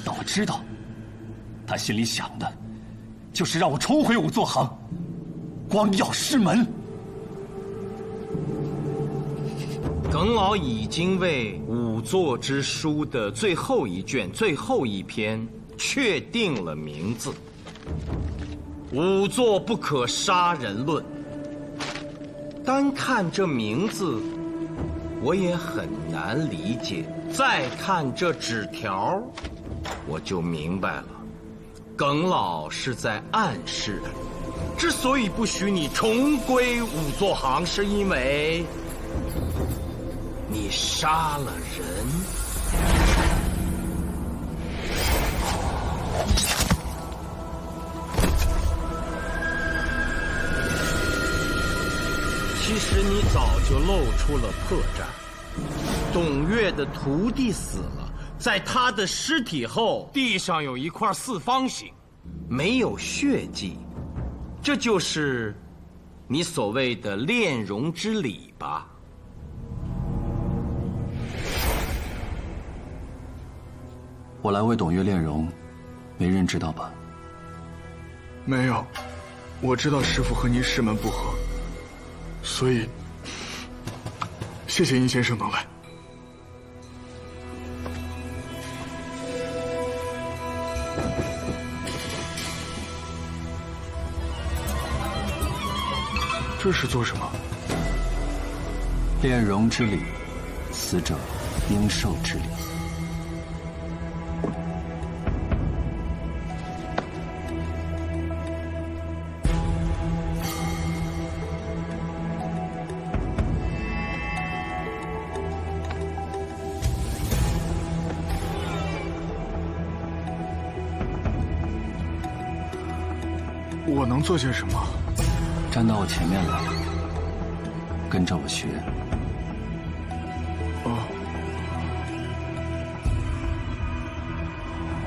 但我知道，他心里想的，就是让我重回仵作行，光耀师门。耿老已经为仵作之书的最后一卷、最后一篇确定了名字：仵作不可杀人论。单看这名字，我也很难理解。再看这纸条，我就明白了。耿老是在暗示，之所以不许你重归仵作行，是因为你杀了人。其实你早就露出了破绽。董月的徒弟死了，在他的尸体后，地上有一块四方形，没有血迹，这就是你所谓的炼荣之礼吧？我来为董月炼荣，没人知道吧？没有，我知道师父和您师门不和，所以谢谢殷先生能来。这是做什么？炼荣之礼，死者应受之礼。我能做些什么？站到我前面来，跟着我学。哦。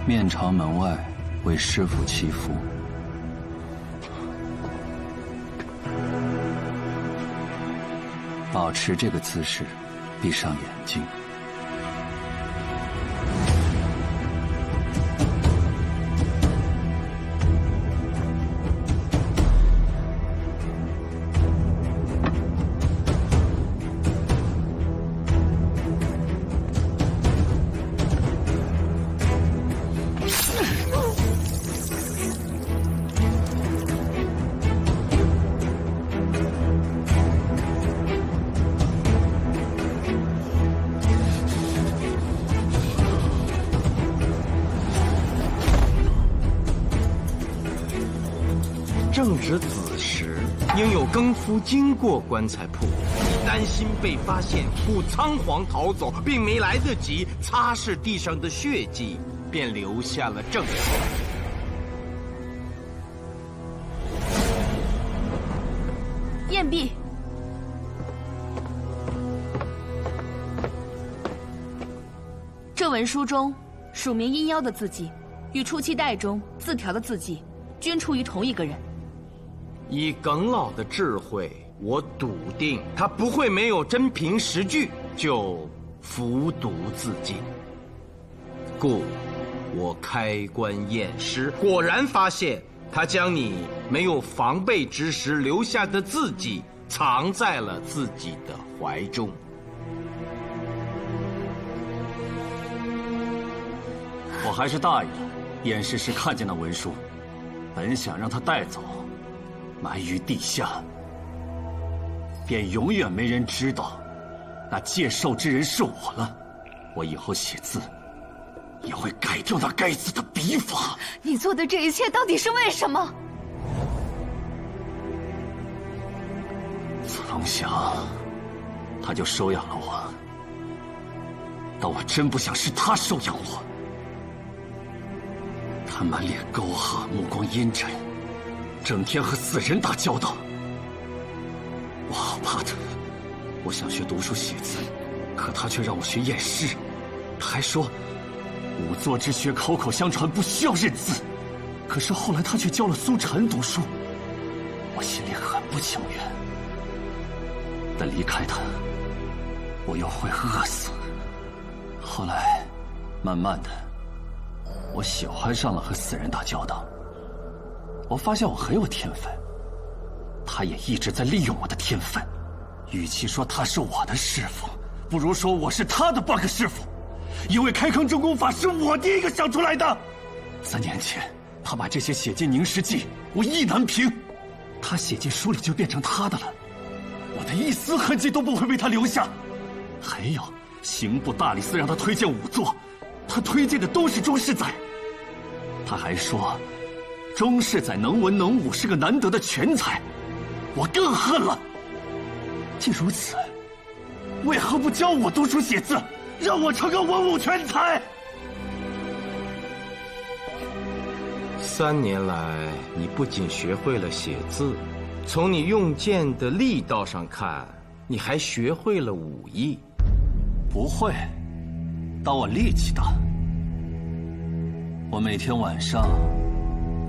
面朝门外，为师父祈福。保持这个姿势，闭上眼睛。正值子时，应有更夫经过棺材铺，你担心被发现，故仓皇逃走，并没来得及擦拭地上的血迹，便留下了证据。验毕。这文书中署名阴妖的字迹，与出期袋中字条的字迹，均出于同一个人。以耿老的智慧，我笃定他不会没有真凭实据就服毒自尽。故我开棺验尸，果然发现他将你没有防备之时留下的字迹藏在了自己的怀中。我还是大意了，验尸时看见那文书，本想让他带走，埋于地下，便永远没人知道那借寿之人是我了。我以后写字也会改掉那该死的笔法。你做的这一切到底是为什么？子龙祥，他就收养了我，但我真不想是他收养我。他满脸沟壑，目光阴沉，整天和死人打交道，我好怕他。我想学读书写字，可他却让我学验尸。他还说仵作之学口口相传，不需要认字。可是后来他却教了苏晨读书，我心里很不情愿。但离开他，我又会饿死。后来，慢慢的，我喜欢上了和死人打交道。我发现我很有天分，他也一直在利用我的天分。与其说他是我的师傅，不如说我是他的半个师傅。因为开坑中功法是我第一个想出来的。3年前，他把这些写进凝尸记，我意难平。他写进书里就变成他的了，我的一丝痕迹都不会被他留下。还有，刑部大理寺让他推荐仵作，他推荐的都是钟世载。他还说，钟世载能文能武，是个难得的全才。我更恨了。既如此，为何不教我读书写字，让我成个文武全才？3年来，你不仅学会了写字，从你用剑的力道上看，你还学会了武艺。不会，当我力气大。我每天晚上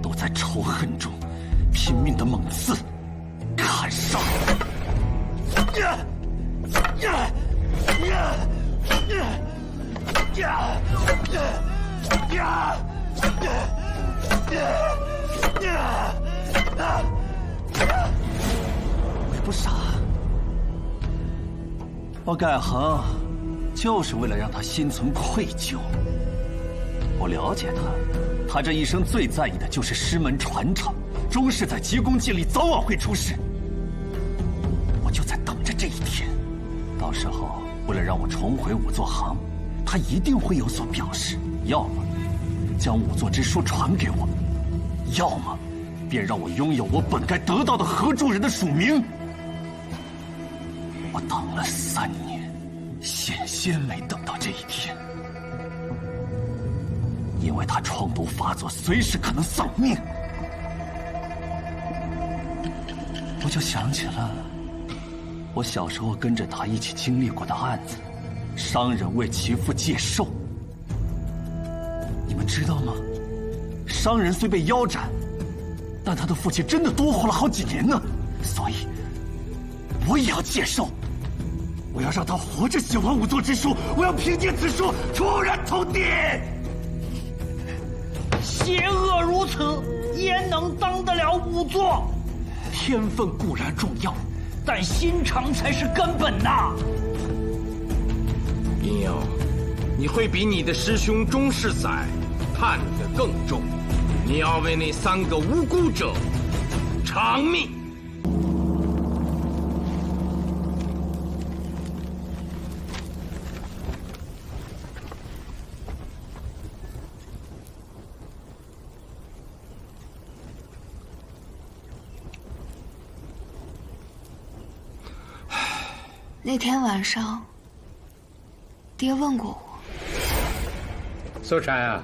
都在仇恨中拼命的猛刺、砍杀。我也不傻，我改行就是为了让他心存愧疚。我了解他，他这一生最在意的就是师门传承。钟世在急功近利，早晚会出事。我就在等着这一天，到时候为了让我重回仵作行，他一定会有所表示，要么将仵作之书传给我，要么便让我拥有我本该得到的合诸人的署名。我等了3年，险些没等到这一天，因为他疮毒发作，随时可能丧命。我就想起了我小时候跟着他一起经历过的案子，商人为其父借寿。你们知道吗？商人虽被腰斩，但他的父亲真的多活了好几年呢。所以，我也要借寿，我要让他活着写完仵作之书，我要凭借此书出人头地。邪恶如此，焉能当得了仵作？天分固然重要，但心肠才是根本呐。殷瑶，你会比你的师兄钟世载判得更重。你要为那3个无辜者偿命。那天晚上，爹问过我。苏禅啊，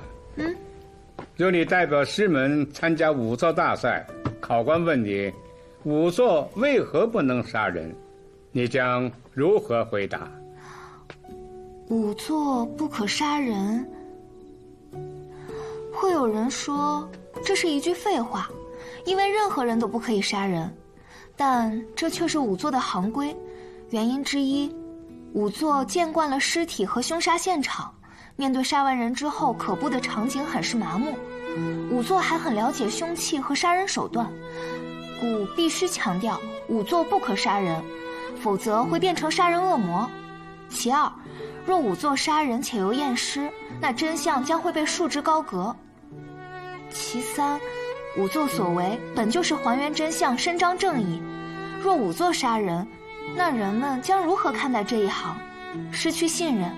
由你代表师门参加仵作大赛，考官问你，仵作为何不能杀人？你将如何回答？仵作不可杀人，会有人说这是一句废话，因为任何人都不可以杀人，但这却是仵作的行规。原因之一，仵作见惯了尸体和凶杀现场，面对杀完人之后可怖的场景很是麻木。仵作还很了解凶器和杀人手段，故必须强调仵作不可杀人，否则会变成杀人恶魔。其二，若仵作杀人且又验尸，那真相将会被束之高阁。其三，仵作所为本就是还原真相、伸张正义，若仵作杀人，那人们将如何看待这一行？失去信任，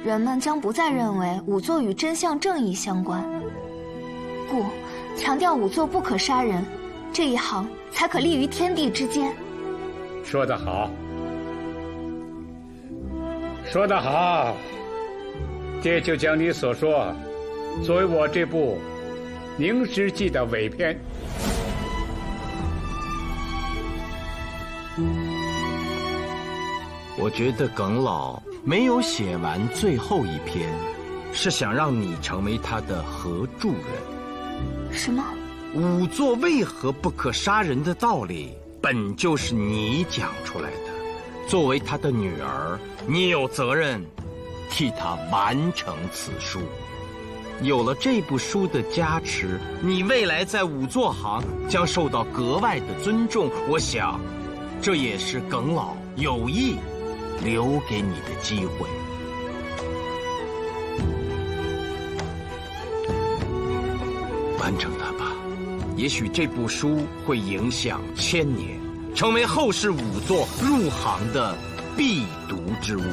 人们将不再认为仵作与真相正义相关。故强调仵作不可杀人，这一行才可立于天地之间。说得好，说得好，爹就将你所说作为我这部《凝尸记》的尾篇。我觉得耿老没有写完最后一篇，是想让你成为他的合著人。什么？仵作为何不可杀人的道理，本就是你讲出来的。作为他的女儿，你有责任替他完成此书。有了这部书的加持，你未来在仵作行将受到格外的尊重。我想，这也是耿老有意留给你的机会。完成它吧，也许这部书会影响1000年，成为后世仵作入行的必读之物。